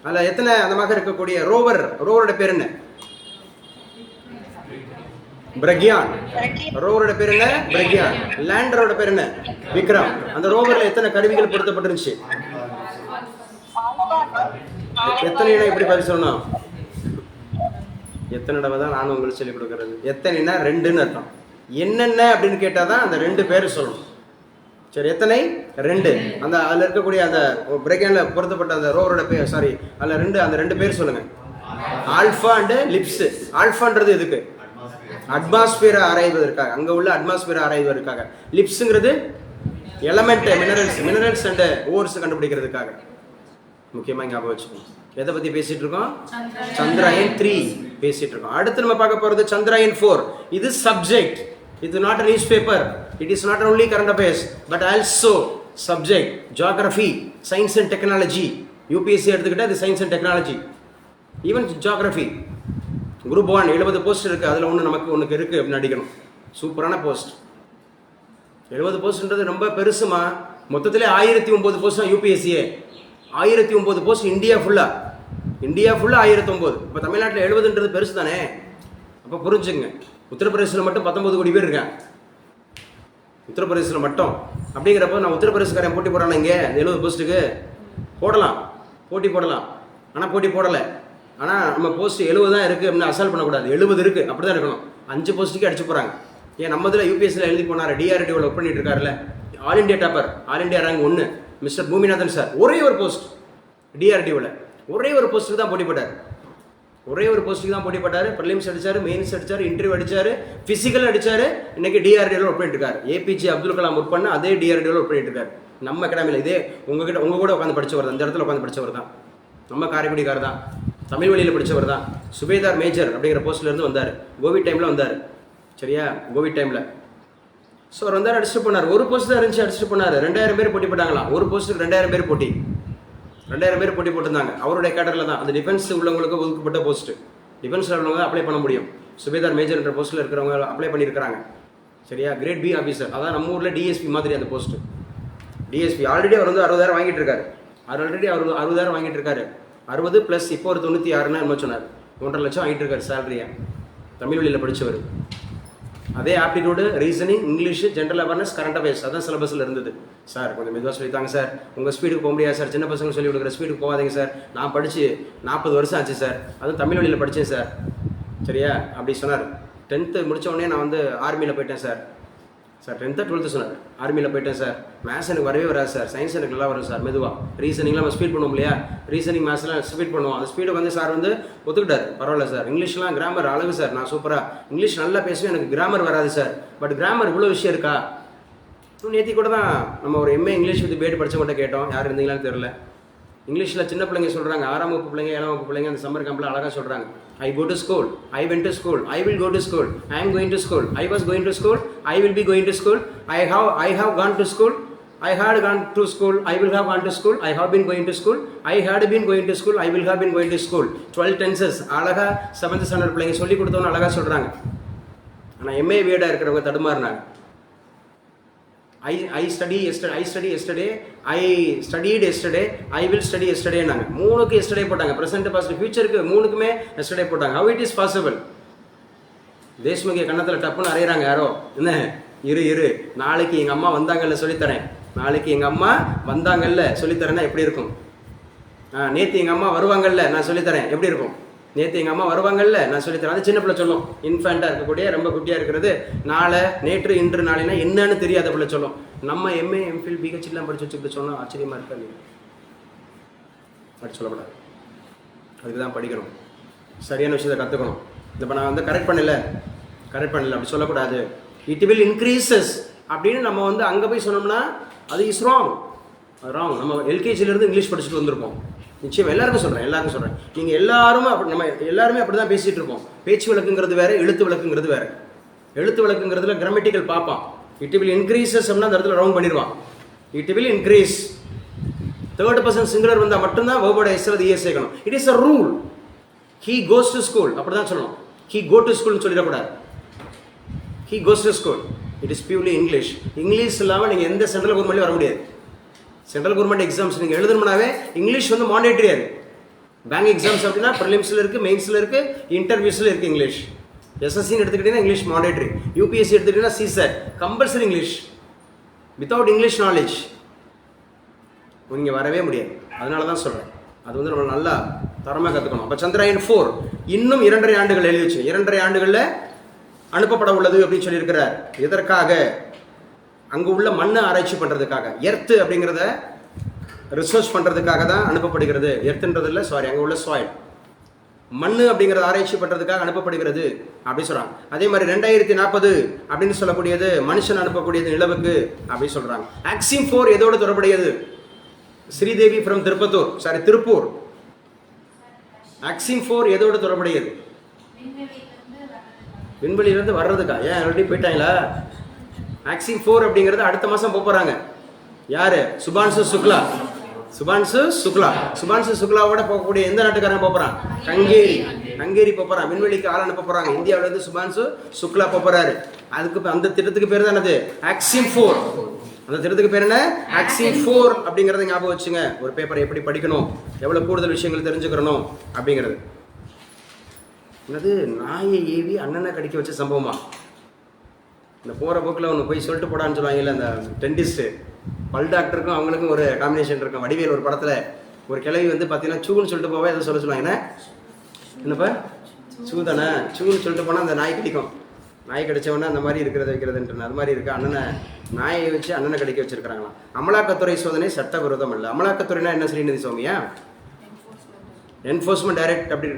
அதில் எத்தனை அந்த மாதிரி இருக்கக்கூடிய ரோவரோட பேர் என்ன? பிரக்யான். ரோவரோட பேர் என்ன? பிரக்யான். லேண்டரோட பேர் என்ன? விக்ரம். அந்த ரோவரில் எத்தனை கருவிகள் பொருத்தப்பட்டிருந்துச்சு? எத்தனை இடம் இப்படி பதில் சொல்லணும்? எத்தனை தடவை தான் நானும் உங்களுக்கு சொல்லிக் கொடுக்கறது? எத்தனைனா 2ன்னு அர்த்தம். என்னென்ன அப்படின்னு கேட்டால் தான் அந்த 2 பேர் சொல்லணும். சரி, எத்தனை? 2. அந்த அதில் இருக்கக்கூடிய அந்த பிரேக்கில் பொருத்தப்பட்ட அந்த ரோவரோட பேர், சாரி, அதில் 2, அந்த 2 பேர் சொல்லுங்க. Alpha and lips. ஆல்ஃபான்றது எதுக்கு? அட்மாஸ்பியரை ஆராய்வதற்காக, அங்கே உள்ள அட்மாஸ்பியரை ஆராய்வதற்காக. லிப்ஸுங்கிறது எலமெண்ட், மினரல்ஸ் அண்ட் ஓர்ஸ் கண்டுபிடிக்கிறதுக்காக. முக்கியமாக ஞாபகம் வச்சுக்கணும். எதை பற்றி பேசிட்டு இருக்கோம்? சந்திராயன் 3 பேசிட்டு இருக்கோம். அடுத்து நம்ம பார்க்க போகிறது சந்திராயன் 4. இது சப்ஜெக்ட். இது not a newspaper. It is not only current affairs but also subject geography, science and technology. UPSC எடுத்துக்கிட்டால் அது science and technology. Even geography group 1 70 post இருக்குது. அதில் ஒன்றுக்கு இருக்குது அப்படின்னு அடிக்கணும். சூப்பரான போஸ்ட். 70 போஸ்ட்ன்றது ரொம்ப பெருசுமா. மொத்தத்திலே 1009 போஸ்ட் தான் யூபிஎஸ்சியே. 1009 போஸ்ட் இந்தியா ஃபுல்லாக 1009. இப்போ தமிழ்நாட்டில் 70ன்றது பெருசு தானே. அப்போ புரிஞ்சுங்க. உத்தரப்பிரதேசில் மட்டும் 19 கோடி பேர் இருக்காங்க. உத்தரப்பிரதேசில் மட்டும். அப்படிங்கிறப்போ நான் உத்தரப்பிரதேசக்காரன் போட்டி போடுறானே இங்கே 70 போஸ்ட்டுக்கு போட்டி போடலாம். ஆனால் போட்டி போடலை. ஆனால் நம்ம போஸ்ட் 70 தான் இருக்குது அப்படின்னு அசால்ட் பண்ணக்கூடாது. 70 இருக்குது, அப்படி தான் இருக்கணும். 5 போஸ்ட்டுக்கு அடிச்சு போகிறாங்க. ஏன் நம்ம இதில் யூபிஎஸ்சியில் எழுதி போனார், டிஆர்டிஓவில் ஒர்க் பண்ணிட்டு இருக்காருல்ல, all India topper, all India rank 1 mister Boominathan sir. ஒரே ஒரு போஸ்ட் டிஆர்டிஓவில், ஒரே ஒரு போஸ்ட்டுக்கு தான் போட்டி போட்டார். ப்ரிலிம்ஸ் அடிச்சார், மெயின்ஸ் அடிச்சார், இன்டர்வியூ அடிச்சார், ஃபிசிக்கல் அடிச்சார். இன்னைக்கு டிஆர்டிஓவில் ஒர்க் பண்ணிட்டு இருக்காரு. ஏபிஜே அப்துல் கலாம் ஒர்க் பண்ண அதே டிஆர்டிஓவில் ஒர்க் பண்ணிட்டு இருக்காரு. நம்ம அகாடமியில் இதே உங்க கூட உட்காந்து படிச்சவர் தான். இந்த இடத்துல உட்காந்து படிச்சவர் தான். நம்ம காரைக்குடிக்கார் தான். தமிழ் வழியில் படித்தவர் தான். சுபேதார் மேஜர் அப்படிங்கிற போஸ்ட்லேருந்து வந்தார். கோவிட் டைமில் வந்தார். சரியா, கோவிட் டைமில். ஸோ அவர் வந்தார், அடிச்சுட்டு போனார். ஒரு போஸ்ட் தான் இருந்துச்சு, அடிச்சுட்டு போனார். 2000 பேர் போட்டி போட்டாங்களாம். ஒரு போஸ்ட்டுக்கு 2000 பேர் போட்டி. 2000 பேர் போட்டி போட்டிருந்தாங்க. அவருடைய கேடரில் தான். அது டிஃபென்ஸ் உள்ளவங்களுக்கு ஒதுக்கப்பட்ட போஸ்ட்டு. டிஃபென்ஸில் உள்ளவங்க தான் அப்ளை பண்ண முடியும். சுபேதார் மேஜர் என்ற போஸ்ட்டில் இருக்கிறவங்க அப்ளை பண்ணியிருக்கிறாங்க. சரியா, கிரேட் பி ஆஃபீஸர். அதான் நம்ம ஊரில் டிஎஸ்பி மாதிரி அந்த போஸ்ட்டு. டிஎஸ்பி ஆல்ரெடி அவர் வந்து 60,000 வாங்கிட்டு இருக்காரு. ஆல்ரெடி அவர் 60,000 வாங்கிட்டு இருக்காரு. 60 ப்ளஸ் இப்போ ஒரு 96 என்ன சொன்னார். 1.5 லட்சம் வாங்கிட்டு இருக்காரு சேலரியா. தமிழ் வழியில் படித்தவர். அதே aptitude, reasoning, English, general awareness, current affairs அதான் சிலபஸில் இருந்தது. சார் கொஞ்சம் மெதுவாக சொல்லித்தாங்க சார், உங்கள் ஸ்பீடுக்கு போக முடியாது சார், சின்ன பசங்க சொல்லி கொடுக்குற ஸ்பீடுக்கு போகாதீங்க சார், நான் படித்து 40 வருஷம் ஆச்சு சார், அதுவும் தமிழ் வழியில் படித்தேன் சார். சரியா, அப்படி சொன்னார். 10th முடித்த உடனே நான் வந்து ஆர்மியில் போயிட்டேன் சார். 10th 12th சொன்னார். ஆர்மியில் போயிட்டேன் சார். மேத்ஸ் எனக்கு வரவே வராது சார், சயின்ஸ் எனக்கு நல்லா வரும் சார். மெதுவாக ரீசனிங்லாம் நம்ம ஸ்பீட் பண்ணுவோம் இல்லையா, ரீசனிங் மேத்ஸ்லாம் ஸ்பீட் பண்ணுவோம். அந்த ஸ்பீடு வந்து சார் வந்து ஒத்துக்கிட்டார். பரவாயில்ல சார், இங்கிலீஷ்லாம் கிராமர் அழகு சார், நான் சூப்பராக இங்கிலீஷ் நல்லா பேசுவேன், எனக்கு கிராமர் வராது சார், பட் கிராமர் இவ்வளோ விஷயம் இருக்கா. நேற்று கூட தான் நம்ம ஒரு எம்ஏ இங்கிலீஷ் வித் பேட் படித்தவங்கள்ட்ட கேட்டோம், யார் இருந்தீங்களான்னு தெரில. இங்கிலீஷில் சின்ன பிள்ளைங்க சொல்கிறாங்க, 6ஆம் வகுப்பு பிள்ளைங்க, 7ஆம் வகுப்பு பிள்ளைங்க அந்த சம்மர் கேம்பில் அழகாக சொல்கிறாங்க. I go to school, I went to school, I will go to school, I am going to school, I was going to school, I will be going to school, I have gone to school, I had gone to school, I will have gone to school, I have been going to school, I had been going to school, I will have been going to school. 12 tenses அழகாக 7th standard பிள்ளைங்க சொல்லி கொடுத்தோன்னு அழகாக சொல்கிறாங்க. ஆனால் MA வீடாக இருக்கிறவங்க தடுமாறினாங்க. I studied yesterday, I studied yesterday, I will study yesterday நாங்க. 3க்கு yesterday போட்டாங்க. present past futureக்கு 3க்குமே yesterday போட்டாங்க. how it is possible? தேஷ்முகிய கண்ணத்தில் டப்புன்னு அறையிறாங்க யாரோ. என்ன இரு நாளைக்கு எங்கள் அம்மா வந்தாங்கல்ல சொல்லித்தரேன், நாளைக்கு எங்கள் அம்மா வந்தாங்கல்ல சொல்லித்தரேன்னா எப்படி இருக்கும். நேற்று எங்கள் அம்மா வருவாங்கல்ல நான் சொல்லித்தரேன் எப்படி இருக்கும். நேற்று எங்கள் அம்மா வருவாங்கல்ல நான் சொல்லித்தரேன். அது சின்ன பிள்ளை சொல்லும். இன்ஃபேண்ட்டாக இருக்கக்கூடிய ரொம்ப குட்டியாக இருக்கிறது நாளை நேற்று இன்று நாளைனா என்னன்னு தெரியாத பிள்ளை சொல்லும். நம்ம எம்ஏ எம்ஃபில் பிஹெச்டிலாம் படிச்சு வச்சுக்கிட்டு சொன்னால் ஆச்சரியமாக இருக்காது. அப்படி சொல்லக்கூடாது. அதுக்கு தான் படிக்கணும், சரியான விஷயத்தை கற்றுக்கணும். இப்போ நான் வந்து கரெக்ட் பண்ணல அப்படி சொல்லக்கூடாது. இட் வில் இன்க்ரீசஸ் அப்படின்னு நம்ம வந்து அங்கே போய் சொன்னோம்னா அது இஸ் ராங். நம்ம எல்கேஜிலேருந்து இங்கிலீஷ் படிச்சுட்டு வந்திருப்போம். நிச்சயம் எல்லாருக்கும் சொல்கிறேன். நீங்கள் எல்லாருமே நம்ம எல்லாருமே அப்படி தான் பேசிகிட்டு இருப்போம். பேச்சு விளக்குங்கிறது வேறு, எழுத்து விளக்குங்கிறது வேறு. எழுத்து விளக்குங்கிறதுல கிராமட்டிக்கல் பார்ப்பான். இட் வில் இன்க்ரீசஸ் அப்படின்னா அந்த இடத்துல ரவுண்ட் பண்ணிடுவான். It will increase. 3rd person singular வந்தால் மட்டும்தான் வேர்போட எஸ்றது இஎஸ் சேர்க்கணும். It is a rule. He goes to school அப்படி தான் சொல்லணும். ஹீ கோ டு ஸ்கூல்னு சொல்லிடக்கூடாது. He goes to school. It is purely English. English இல்லாமல் நீங்கள் எந்த சென்ட்ரல் கவர்மெண்ட்லையும் வர முடியாது. சென்ட்ரல் கவர்மெண்ட் எக்ஸாம்ஸ் நீங்கள் எழுதணும்னாவே இங்கிலீஷ் வந்து மாண்டேட்ரியாது. பேங்க் எக்ஸாம்ஸ் அப்படின்னா ப்ரிலிம்ஸில் இருக்குது, மெயின்ஸில் இருக்குது, இன்டர்வியூஸில் இருக்குது இங்கிலீஷ். எஸ்எஸ்சின்னு எடுத்துக்கிட்டீங்கன்னா இங்கிலீஷ் மாண்டேட்ரி. யூபிஎஸ்சி எடுத்துக்கிட்டீங்கன்னா CSAT compulsory English. Without English knowledge நீங்கள் வரவே முடியாது. அதனால தான் சொல்கிறேன், அது வந்து நம்ம நல்லா தரமாக கற்றுக்கணும். அப்போ சந்திராயன் 4 இன்னும் 2.5 ஆண்டுகள் எழுதி வச்சு 2.5 ஆண்டுகளில் அனுப்பப்பட உள்ளது அப்படின்னு சொல்லியிருக்கிறார். எதற்காக? அங்கே உள்ள மண்ணை ஆராய்ச்சி பண்ணுறதுக்காக. எர்த்து அப்படிங்கிறத ரிசர்ச் பண்ணுறதுக்காக தான் அனுப்பப்படுகிறது. எர்த்துன்றதில்ல, அங்கே உள்ள சாயில் மண் அப்படிங்கிறத ஆராய்ச்சி பண்ணுறதுக்காக அனுப்பப்படுகிறது அப்படின்னு சொல்கிறாங்க. அதே மாதிரி 2040 அப்படின்னு சொல்லக்கூடியது மனுஷன் அனுப்பக்கூடியது நிலவுக்கு அப்படின்னு சொல்கிறாங்க. ஆக்சிம் 4 எதோடு தொடர்புடையது? ஸ்ரீதேவி ஃப்ரம் திருப்பூர். ஆக்சிம் 4 எதோடு தொடர்புடையது? விண்வெளியிலேருந்து வர்றதுக்கா? ஏன் ஆல்ரெடி போயிட்டாங்களா? ஆக்சிம் 4 அப்படிங்கிறது அடுத்த மாதம் போகிறாங்க. யாரு? சுபான்சு சுக்லா. சுபான்சு சுக்லா. சுபான்சு சுக்லாவோட போகக்கூடிய எந்த நாட்டுக்காரன் போறான்? ஹங்கேரி. ஹங்கேரி போறான். விண்வெளிக்கு ஆள் அனுப்ப போறாங்க. இந்தியாவில இருந்து சுபான்சு சுக்லா போறாரு. அதுக்கு அந்த திட்டத்துக்கு பேர் தான் என்னது? ஆக்சிம் 4. அந்த திட்டத்துக்கு பேர் என்ன? ஆக்சிம் 4 அப்படிங்கறத ஞாபகம் வச்சுங்க. ஒரு பேப்பரை எப்படி படிக்கணும், எவ்வளவு கூடுதல் விஷயங்கள் தெரிஞ்சுக்கணும் அப்படிங்கிறது. என்னது? நாயை ஏவி அண்ணனை கடிக்க வச்ச சம்பவமா? இந்த போகிற போக்கில் ஒன்று போய் சொல்லிட்டு போடான்னு சொல்லுவாங்கல்ல, அந்த டென்டிஸ்ட்டு பல் டாக்டருக்கும் அவங்களுக்கும் ஒரு காம்பினேஷன் இருக்கும். வடிவேல் ஒரு படத்தில் ஒரு கிழவி வந்து பார்த்தீங்கன்னா சூன்னு சொல்லிட்டு போவா, எதை சொல்ல சொல்லுவாங்க, என்னப்பா சூ தானே, சூன்னு சொல்லிட்டு போனால் அந்த நாய் கடிக்கும். நாய் கடிச்சவொன்னே அந்த மாதிரி இருக்கிறத வைக்கிறதுன்ற அது மாதிரி இருக்குது. அண்ணனை நாயை வச்சு அண்ணனை கடிக்க வச்சுருக்கிறாங்களாம். அமலாக்கத்துறை சோதனை சட்டவிரோதம் இல்லை. அமலாக்கத்துறைனா என்ன ஸ்ரீநிதி சௌமியா? என்ஃபோர்ஸ்மெண்ட்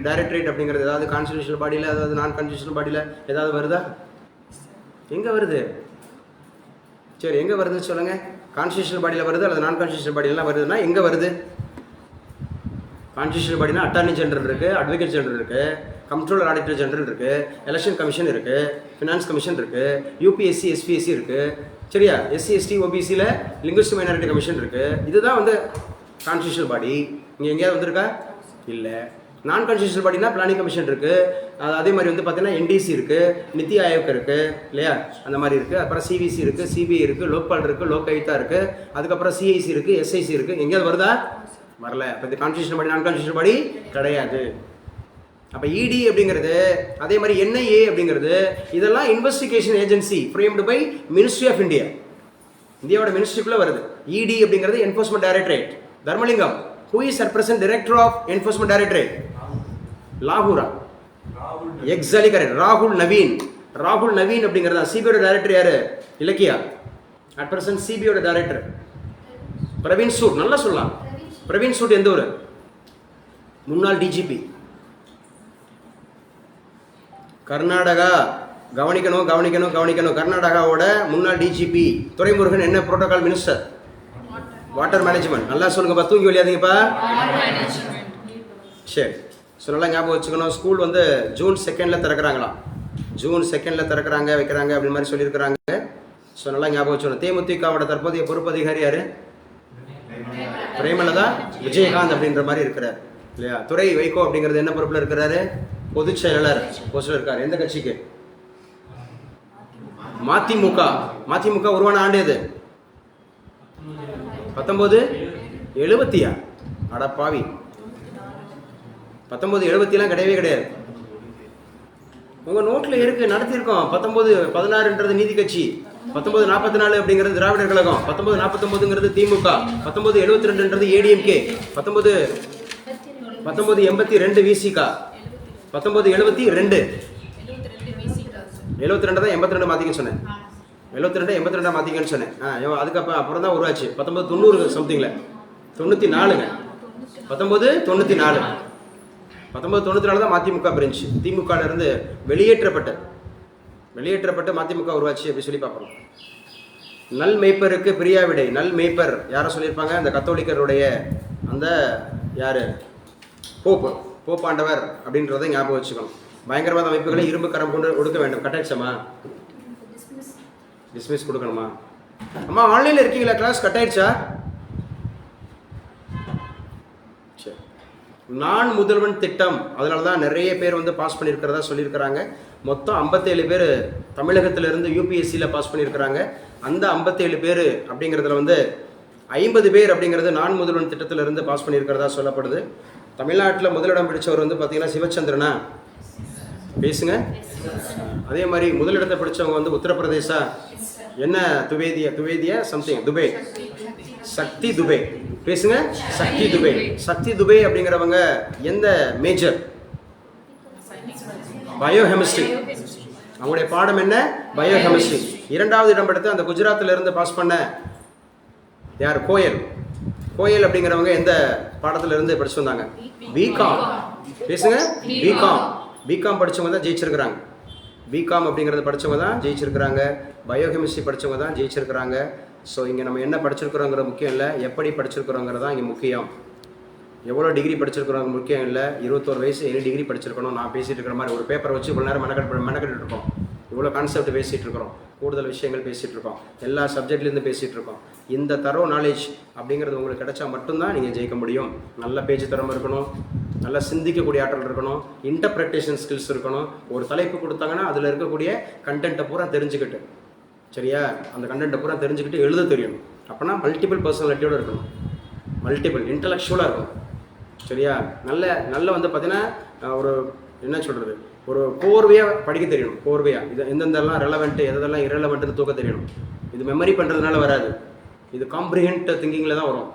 டைரக்டரேட் அப்படிங்கிறது ஏதாவது கான்ஸ்டிடியூஷனல் பாடியில், அதாவது நான் கான்ஸ்டிடியூஷனல் பாடியில் ஏதாவது வருதா? எங்கே வருது? சரி, எங்கே வருதுன்னு சொல்லுங்கள். கான்ஸ்டிடியூஷனல் பாடியில் வருது அல்லது நான் கான்ஸ்டிடியூஷனல் பாடியிலாம் வருதுன்னா எங்கே வருது? கான்ஸ்டிடியூஷனல் பாடினா அட்டார்னி ஜெனரல் இருக்குது, அட்வொகேட் ஜெனரல் இருக்குது, கம்ப்ட்ரோலர் ஆடிட்டர் ஜெனரல் இருக்குது, எலெக்ஷன் கமிஷன் இருக்குது, ஃபினான்ஸ் கமிஷன் இருக்குது, யூபிஎஸ்சி எஸ்பிஎஸ்சி இருக்குது. சரியா? எஸ்சி எஸ்டி ஓபிசியில் லிங்குவிஸ்டிக் மைனாரிட்டி கமிஷன் இருக்குது. இதுதான் வந்து கான்ஸ்டிடியூஷனல் பாடி. இங்கே எங்கேயாவது வந்திருக்கா? இல்லை. நான் கான்ஸ்டிடியூஷனல் பாடினா பிளானிங் கமிஷன் இருக்குது. அதே மாதிரி வந்து பார்த்தீங்கன்னா என்டிசி இருக்குது, நித்தி ஆயோக் இருக்குது இல்லையா, அந்த மாதிரி இருக்குது. அப்புறம் சிவிசி இருக்குது, சிபிஐ இருக்குது, லோக்பால் இருக்குது, லோக்காயுக்தா இருக்குது, அதுக்கப்புறம் சிஐசி இருக்குது, எஸ்ஐசி இருக்குது. எங்கேயாவது வருதா? வரல. அப்போ இந்த கான்ஸ்டிடியூஷன் பாடி நான் கான்ஸ்டிடியூஷன் பாடி கிடையாது. அப்போ இடி அப்படிங்கிறது, அதே மாதிரி என்ஐஏ அப்படிங்கிறது, இதெல்லாம் investigation agency framed by ministry of India. இந்தியாவோட மினிஸ்ட்ரிக்குள்ளே வருது. இடி அப்படிங்கிறது enforcement directorate. Dharmalingam, who is at present director of enforcement directorate? லாகூரா. Exactly correct. ராகுல் நவீன். ராகுல் நவீன் அப்படிங்கிறதா. சிபிஐயோட டைரக்டர் யாரு? இலக்கியா. அட் பிரசன்ட் சிபிஐயோட டைரக்டர் பிரவீன் சூட். நல்லா சொல்லலாம். பிரவீன் சூட் எந்த ஊர்? முன்னாள் டிஜிபி. கர்நாடகா. கவனிக்கணும் கவனிக்கணும் கவனிக்கணும். கர்நாடகாவோட முன்னாள் டிஜிபி துரைமுருகன் என்ன புரோட்டோகால் மினிஸ்டர்? Water management. நல்லா சொல்லுங்கப்பா, தூங்கி விளையாதீங்கப்பா. சரி, ஸோ நல்லா ஞாபகம் வச்சுக்கணும். ஸ்கூல் வந்து ஜூன் 2 திறக்கிறாங்களாம். ஜூன் 2 திறக்கிறாங்க வைக்கிறாங்க அப்படி மாதிரி சொல்லியிருக்கிறாங்க. ஸோ நல்லா ஞாபகம் வச்சுக்கணும். தேமுதிகவோட தற்போதைய பொறுப்பு அதிகாரி யாரு? பிரேமலதா விஜயகாந்த் அப்படின்ற மாதிரி இருக்கிறார் இல்லையா. துரை வைகோ அப்படிங்கிறது என்ன பொறுப்பில் இருக்கிறாரு? பொதுச் செயலாளர் போஸ்டில் இருக்கார். எந்த கட்சிக்கு? மதிமுக. மதிமுக உருவான ஆண்டு எது? 1970. அடப்பாவி, 1970 கிடையவே கிடையாது. உங்க நோட்ல இருக்கு, நடத்திருக்கோம். 1916 நீதி கட்சி, 1944 அப்படிங்கிறது திராவிடர் கழகம், 1949 திமுக, 1972 ஏடிஎம்கே, 1982 விசிக, 1972 தான் 82 மாத்திக்க சொன்னேன். 72 மாத்திக்கன்னு சொன்னேன். அதுக்கப்புறம் தான் உருவாச்சு. 1990 சம்திங்ல 94ங்க. 1994 தான் மதிமுக பிரிஞ்சு. திமுக இருந்து வெளியேற்றப்பட்டு மதிமுக உருவாச்சு அப்படி சொல்லி பார்ப்போம். நல் மேய்ப்பருக்கு பிரியா விடை. நல் மேய்ப்பர் யாரை சொல்லியிருப்பாங்க? அந்த கத்தோலிக்கருடைய அந்த யாரு? போப்பாண்டவர் அப்படின்றத ஞாபகம் வச்சுக்கணும். பயங்கரவாத அமைப்புகளை இரும்பு கரம் கொண்டு ஒடுக்க வேண்டும். கட்டாயிடுச்சம்மா? டிஸ்மிஸ் கொடுக்கணுமா? அம்மா ஆன்லைனில் இருக்கீங்களா? கிளாஸ் கட் ஆயிடுச்சா? சரி. நான் முதல்வன் திட்டம், அதனால தான் நிறைய பேர் வந்து பாஸ் பண்ணியிருக்கிறதா சொல்லியிருக்கிறாங்க. மொத்தம் 57 பேர் தமிழகத்திலிருந்து யூபிஎஸ்சியில் பாஸ் பண்ணியிருக்கிறாங்க. அந்த 57 பேர் அப்படிங்கிறதுல வந்து 50 பேர் அப்படிங்கிறது நான் முதல்வன் திட்டத்திலிருந்து பாஸ் பண்ணியிருக்கிறதா சொல்லப்படுது. தமிழ்நாட்டில் முதலிடம் பிடிச்சவர் வந்து பார்த்தீங்கன்னா சிவச்சந்திரனா? பேசுங்க. அதே மாதிரி முதலிடத்தை பிடிச்சவங்க வந்து உத்தரப்பிரதேசா என்ன? துவேதியா சம்திங் துபே, சக்தி துபே. பேசுங்க. சக்தி துபே அப்படிங்கிறவங்க எந்த மேஜர்? பயோகெமிஸ்ட்ரி. அவங்களுடைய பாடம் என்ன? பயோகெமிஸ்ட்ரி. 2வது இடம் எடுத்து அந்த குஜராத்தில் இருந்து பாஸ் பண்ண யார்? கோயல் அப்படிங்கிறவங்க எந்த பாடத்துல இருந்து படிச்சு வந்தாங்க? பிகாம். பேசுங்க. பிகாம் படிச்சவங்க தான் ஜெயிச்சிருக்கிறாங்க. பிகாம் அப்படிங்கிறத படித்தவங்க தான் ஜெயிச்சிருக்கிறாங்க. பயோகெமிஸ்ட்ரி படித்தவங்க தான் ஜெயிச்சிருக்கிறாங்க. ஸோ இங்கே நம்ம என்ன படிச்சிருக்கிறோங்கிற முக்கியம் இல்லை, எப்படி படிச்சிருக்கிறோங்கிறது தான் இங்கே முக்கியம். எவ்வளோ டிகிரி படிச்சிருக்கிறோங்க முக்கியம் இல்லை. 21 வயசு என்ன டிகிரி படிச்சிருக்கணும். நான் பேசிட்டு இருக்கிற மாதிரி ஒரு பேப்பரை வச்சு இவ்வளோ நேரம் மெனக்கெட்டு இருக்கோம். இவ்வளோ எவ்வளோ கான்செப்ட் பேசிகிட்டு இருக்கிறோம், கூடுதல் விஷயங்கள் பேசிகிட்டு இருக்கோம், எல்லா சப்ஜெக்ட்லேருந்து பேசிகிட்டு இருக்கோம். இந்த தரோ நாலேஜ் அப்படிங்கிறது உங்களுக்கு கிடைச்சா மட்டும்தான் நீங்கள் ஜெயிக்க முடியும். நல்ல பேச்சு திறமை இருக்கணும், நல்லா சிந்திக்கக்கூடிய ஆற்றல் இருக்கணும், இன்டர்பிரட்டேஷன் ஸ்கில்ஸ் இருக்கணும். ஒரு தலைப்பு கொடுத்தாங்கன்னா அதில் இருக்கக்கூடிய கண்டென்ட்டை பூரா தெரிஞ்சுக்கிட்டு, சரியா, அந்த கண்டென்ட்டை பூரா தெரிஞ்சுக்கிட்டு எழுத தெரியணும். அப்போனா மல்டிபிள் பர்சனாலிட்டியோடு இருக்கணும், மல்டிபிள் இன்டலெக்சுவலாக இருக்கணும், சரியா. நல்ல வந்து பார்த்தீங்கன்னா ஒரு என்ன சொல்கிறது, ஒரு கோர்வையாக படிக்க தெரியணும். கோர்வையாக இது எந்தெந்தெல்லாம் ரெலவெண்ட்டு எதெல்லாம் இரலவெண்ட்டுன்னு தூக்க தெரியணும். இது மெமரி பண்ணுறதுனால வராது, இது காம்ப்ரிஹெண்ட் திங்கிங்கில் தான் வரும்,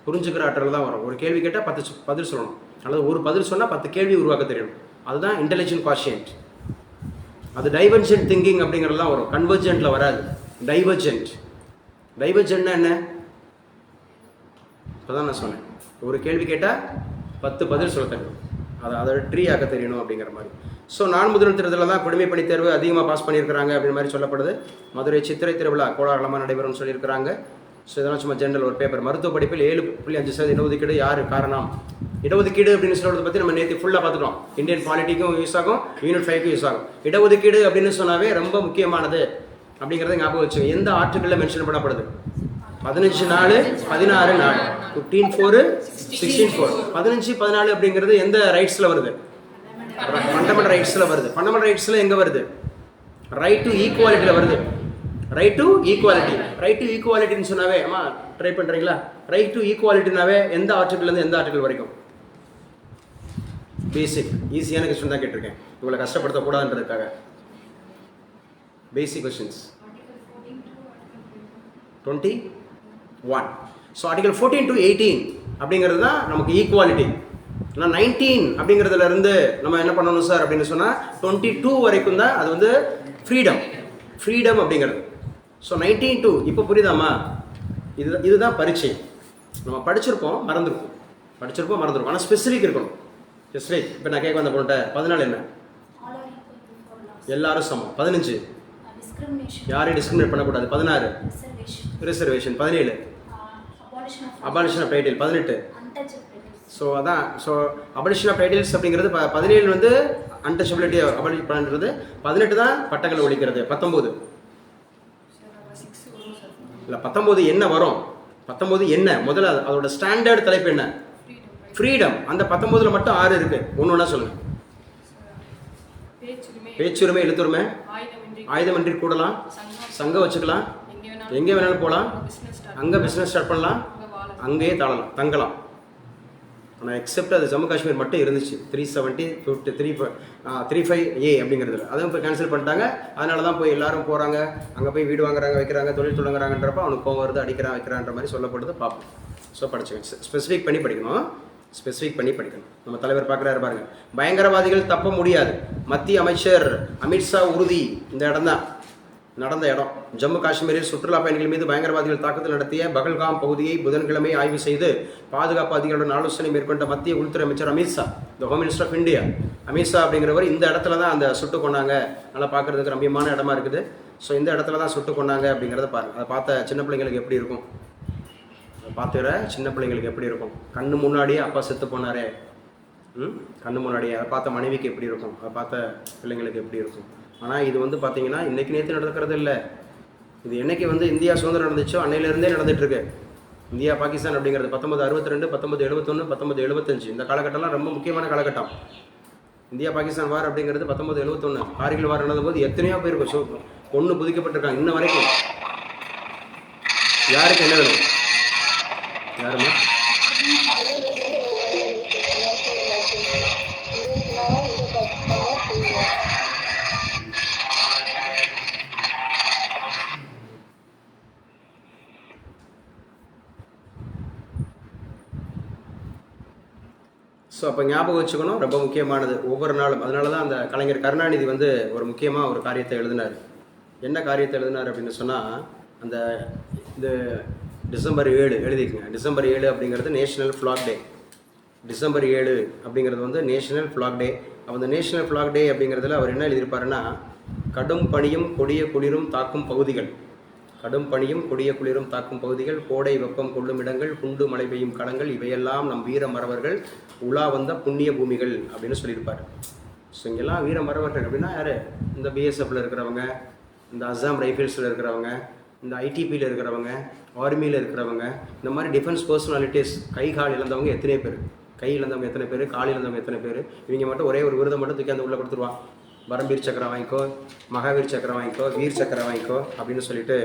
புரிஞ்சுக்கிற ஆற்றல் தான் வரும். ஒரு கேள்வி கேட்டால் 10 பதில் சொல்லணும், அல்லது ஒரு பதில் சொன்னால் 10 கேள்வி உருவாக்க தெரியணும். அதுதான் இன்டெலிஜென்ட் குவாஷியன்ட். அது டைவர்ஜென்ட் திங்கிங் அப்படிங்கிறது தான் வரும், கன்வர்ஜென்ட்டில் வராது. டைவர்ஜென்ட்னா என்ன? இப்போ தான் நான் சொன்னேன், ஒரு கேள்வி கேட்டால் 10 பதில் சொல்ல தெரியணும், அதை ட்ரீ ஆக்க தெரியணும் அப்படிங்கிற மாதிரி. ஸோ நான் முதல் திருதில் தான் குடிமை பணி தேர்வு அதிகமாக பாஸ் பண்ணியிருக்கிறாங்க அப்படின்ற மாதிரி சொல்லப்படுது. மதுரை சித்திரை திருவிழா கோலாகலமாக நடைபெறும்னு சொல்லியிருக்கிறாங்க. ஸோ இதெல்லாம் சும்மா ஜென்ரல் ஒரு பேப்பர். மருத்துவ படிப்பில் 7.5% இடஒதுக்கீடு யார் காரணம்? இடஒதுக்கீடு அப்படின்னு சொல்கிறத பற்றி நம்ம நேற்று ஃபுல்லாக பார்த்துட்டோம். இந்தியன் பாலிட்டிக்கும் யூஸ் ஆகும், யூனிட் 5க்கும் யூஸ் ஆகும். இடஒதுக்கீடு அப்படின்னு சொன்னாவே ரொம்ப முக்கியமானது அப்படிங்கிறத ஞாபகம் வச்சு எந்த ஆர்டிக்கிளில் மென்ஷன் பண்ணப்படுது? 15 நாள் 16 நாள் 15/4 16/4 15 14 அப்படிங்கிறது எந்த ரைட்ஸில் வருது? ஃபண்டமெண்டல் ரைட்ஸில் வருது. ஃபண்டமெண்டல் ரைட்ஸில் எங்கே வருது? ரைட் டு ஈக்குவாலிட்டியில் வருது. ரைட் டு ஈக்குவாலிட்டின்னு சொன்னாவே, அம்மா ட்ரை பண்ணுறீங்களா? ரைட் டு ஈக்குவாலிட்டினாவே எந்த ஆர்டிக்கிள்லேருந்து எந்த ஆர்டிக்கிள் வரைக்கும்? பேசிக் ஈஸியான கொஸ்டின் தான் கேட்டிருக்கேன், இவங்களை கஷ்டப்படுத்தக்கூடாதுன்றதுக்காக. பேசிக் கொஸ்டின்ஸ் 21. ஸோ ஆர்டிகல் 14 to 18 அப்படிங்கிறது தான் நமக்கு ஈக்குவாலிட்டி. ஆனால் 19 அப்படிங்கிறதுல இருந்து நம்ம என்ன பண்ணணும் சார் அப்படின்னு சொன்னால் 22 வரைக்கும் தான் அது வந்து ஃப்ரீடம் அப்படிங்கிறது. ஸோ 19 to இப்போ புரியுதாம்மா? இதுதான் பரீட்சை. நம்ம படிச்சிருப்போம் மறந்துருப்போம், ஆனால் ஸ்பெசிஃபிக் இருக்கணும். ஸ்பெசிஃபிக். இப்போ நான் கேட்க வந்த பொண்ணுட்ட 14 என்ன? எல்லாரும் சமம். 15 யாரையும் டிஸ்கிரிமினேட் பண்ணக்கூடாது. 16 reservation. 17 abolition of title. 18 so அதான். ஸோ அபாலிஷன் ஆஃப் டைட்டில்ஸ் அப்படிங்கிறது 17 வந்து அன்டச்சபிலிட்டி அபாலிஷ் பண்ணுறது. 18 தான் பட்டங்களை ஒழிக்கிறது. 19 இல்லை, 19 என்ன வரும்? 19 என்ன முதல்ல அதோட ஸ்டாண்டர்ட் தலைப்பு என்ன? ஃப்ரீடம். அந்த 19ல் மட்டும் 6 இருக்கு. ஒன்று சொல்லுங்க. பேச்சுரிமை, எழுத்துரிமை, ஆயுதமின்றி கூடலாம், சங்கம் வச்சுக்கலாம், எங்கே வேணாலும் போகலாம், அங்கே பிஸ்னஸ் ஸ்டார்ட் பண்ணலாம், அங்கேயே தங்கலாம். ஆனால் எக்ஸப்ட் அது ஜம்மு காஷ்மீர் மட்டும் இருந்துச்சு 370 35A அப்படிங்கிறதுல. அதுவும் இப்போ கேன்சல் பண்ணிட்டாங்க. அதனால தான் போய் எல்லாரும் போகிறாங்க, அங்கே போய் வீடு வாங்குறாங்க, வைக்கிறாங்க, தொழில் தொடங்குறாங்கன்றப்ப அவனுக்கு கோவம் வருது, அடிக்கிறான் வைக்கிறான்ற மாதிரி சொல்லப்படுது. பார்ப்போம். ஸோ படிச்சுங்க, ஸ்பெசிஃபிக் பண்ணி படிக்கணும். நம்ம தலைவர் பார்க்குறாரு பாருங்க, பயங்கரவாதிகள் தப்ப முடியாது. மத்திய அமைச்சர் அமித்ஷா உறுதி. இந்த இடம் தான் நடந்த இடம். ஜம்மு காஷ்மீரில் சுற்றுலா பயணிகள் மீது பயங்கரவாதிகள் தாக்குதல் நடத்திய பகல்காம் பகுதியை புதன்கிழமை ஆய்வு செய்து பாதுகாப்பு அதிகாரிகளுடன் ஆலோசனை மேற்கொண்ட மத்திய உள்துறை அமைச்சர் Amit Shah, the home minister of India Amit Shah அப்படிங்கிறவர் இந்த இடத்துல தான் அந்த சுட்டு கொண்டாங்க. நல்லா பார்க்குறதுக்கு ரம்மியமான இடமா இருக்குது. ஸோ இந்த இடத்துல தான் சுட்டு கொண்டாங்க அப்படிங்கிறத பாருங்கள். அதை பார்த்த சின்ன பிள்ளைங்களுக்கு எப்படி இருக்கும்? கண்ணு முன்னாடியே அப்பா செத்து போனாரே, கண்ணு முன்னாடியே. அதை பார்த்த மனைவிக்கு எப்படி இருக்கும்? அதை பார்த்த பிள்ளைங்களுக்கு எப்படி இருக்கும்? ஆனால் இது வந்து பார்த்தீங்கன்னா இன்றைக்கி நேற்று நடக்கிறது இல்லை. இது என்னைக்கு வந்து இந்தியா சுதந்திரம் நடந்துச்சோ அன்னையிலேருந்தே நடந்துகிட்ருக்கு. இந்தியா பாகிஸ்தான் அப்படிங்கிறது 1962, 1971, 1975 இந்த காலகட்டம்லாம் ரொம்ப முக்கியமான காலகட்டம். இந்தியா பாகிஸ்தான் வார் அப்படிங்கிறது 1971. கார்கில் வார் நடந்தபோது எத்தனையோ பேர் பொண்ணு புதிக்கப்பட்டிருக்காங்க இன்ன வரைக்கும். யாருக்கு என்ன வேணும்? யாருமா? ஸோ அப்போ ஞாபகம் வச்சுக்கணும், ரொம்ப முக்கியமானது ஒவ்வொரு நாளும். அதனால தான் அந்த கலைஞர் கருணாநிதி வந்து ஒரு முக்கியமாக ஒரு காரியத்தை எழுதினார். என்ன காரியத்தை எழுதினார் அப்படின்னு சொன்னால், அந்த இந்த டிசம்பர் 7 எழுதிக்கங்க. டிசம்பர் 7 அப்படிங்கிறது நேஷனல் ஃப்ளாக் டே. டிசம்பர் 7 அப்படிங்கிறது வந்து நேஷனல் ஃப்ளாக் டே. அந்த நேஷனல் ஃப்ளாக் டே அப்படிங்கிறதுல அவர் என்ன எழுதியிருப்பாருன்னா, கடும் பனியும் கொடிய குளிரும் தாக்கும் பகுதிகள், கோடை வெப்பம் கொள்ளும் இடங்கள், குண்டு மழை பெய்யும் களங்கள், இவையெல்லாம் நம் வீர மறவர்கள் உலா வந்த புண்ணிய பூமிகள் அப்படின்னு சொல்லியிருப்பார். ஸோ இங்கெல்லாம் வீர மறவர்கள் அப்படின்னா யார்? இந்த பிஎஸ்எஃப்பில் இருக்கிறவங்க, இந்த அஸ்ஸாம் ரைஃபிள்ஸில் இருக்கிறவங்க, இந்த ஐடிபியில் இருக்கிறவங்க, ஆர்மியில் இருக்கிறவங்க, இந்த மாதிரி டிஃபென்ஸ் பர்சனாலிட்டிஸ், கை கால் இழந்தவங்க எத்தனை பேர், கை இழந்தவங்க எத்தனை பேர், கால் இழந்தவங்க எத்தனை பேர், இவங்க மட்டும் ஒரே ஒரு விருதை மட்டும் தூக்கி அந்த உள்ளே கொடுத்துருவான். பரம்பீர் சக்கரம் வாங்கிக்கோ, மகாவீர் சக்கரம் வாங்கிக்கோ, வீர் சக்கரம் வாங்கிக்கோ அப்படின்னு சொல்லிட்டு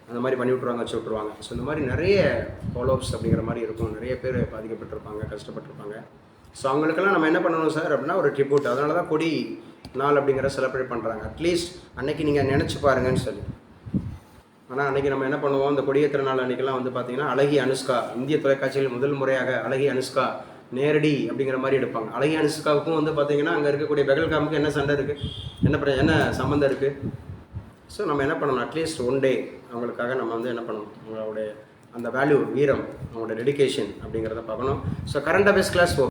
அந்த மாதிரி பண்ணி விட்ருவாங்க, வச்சு விட்ருவாங்க. ஸோ இந்த மாதிரி நிறைய ஃபாலோஅப்ஸ் அப்படிங்கிற மாதிரி இருக்கும். நிறைய பேர் பாதிக்கப்பட்டிருப்பாங்க, கஷ்டப்பட்டிருப்பாங்க. ஸோ அவங்களுக்கெல்லாம் நம்ம என்ன பண்ணணும் சார் அப்படின்னா ஒரு ட்ரிபியூட். அதனால தான் கொடி நாள் அப்படிங்கிற செலிப்ரேட் பண்ணுறாங்க. அட்லீஸ்ட் அன்னைக்கு நீங்கள் நினச்சி பாருங்கன்னு சொல்லி. ஆனால் அன்றைக்கி நம்ம என்ன பண்ணுவோம், இந்த கொடியேற்ற நாள் அன்றைக்கெல்லாம் வந்து பார்த்திங்கன்னா அழகி அனுஷ்கா, இந்திய தொலைக்காட்சியில் முதல் முறையாக அழகி அனுஷ்கா நேரடி அப்படிங்கிற மாதிரி எடுப்பாங்க. அழகி அனுஷ்காவுக்கும் வந்து பார்த்திங்கன்னா அங்கே இருக்கக்கூடிய பெகல்காமுக்கு என்ன சண்டை இருக்குது, என்ன சம்மந்தம் இருக்குது. ஸோ நம்ம என்ன பண்ணணும், அட்லீஸ்ட் ஒன் டே அவங்களுக்காக நம்ம வந்து என்ன பண்ணணும், அவங்களுடைய அந்த வேல்யூ, வீரம், அவங்களோட டெடிகேஷன் அப்படிங்கிறத பார்க்கணும். So current affairs class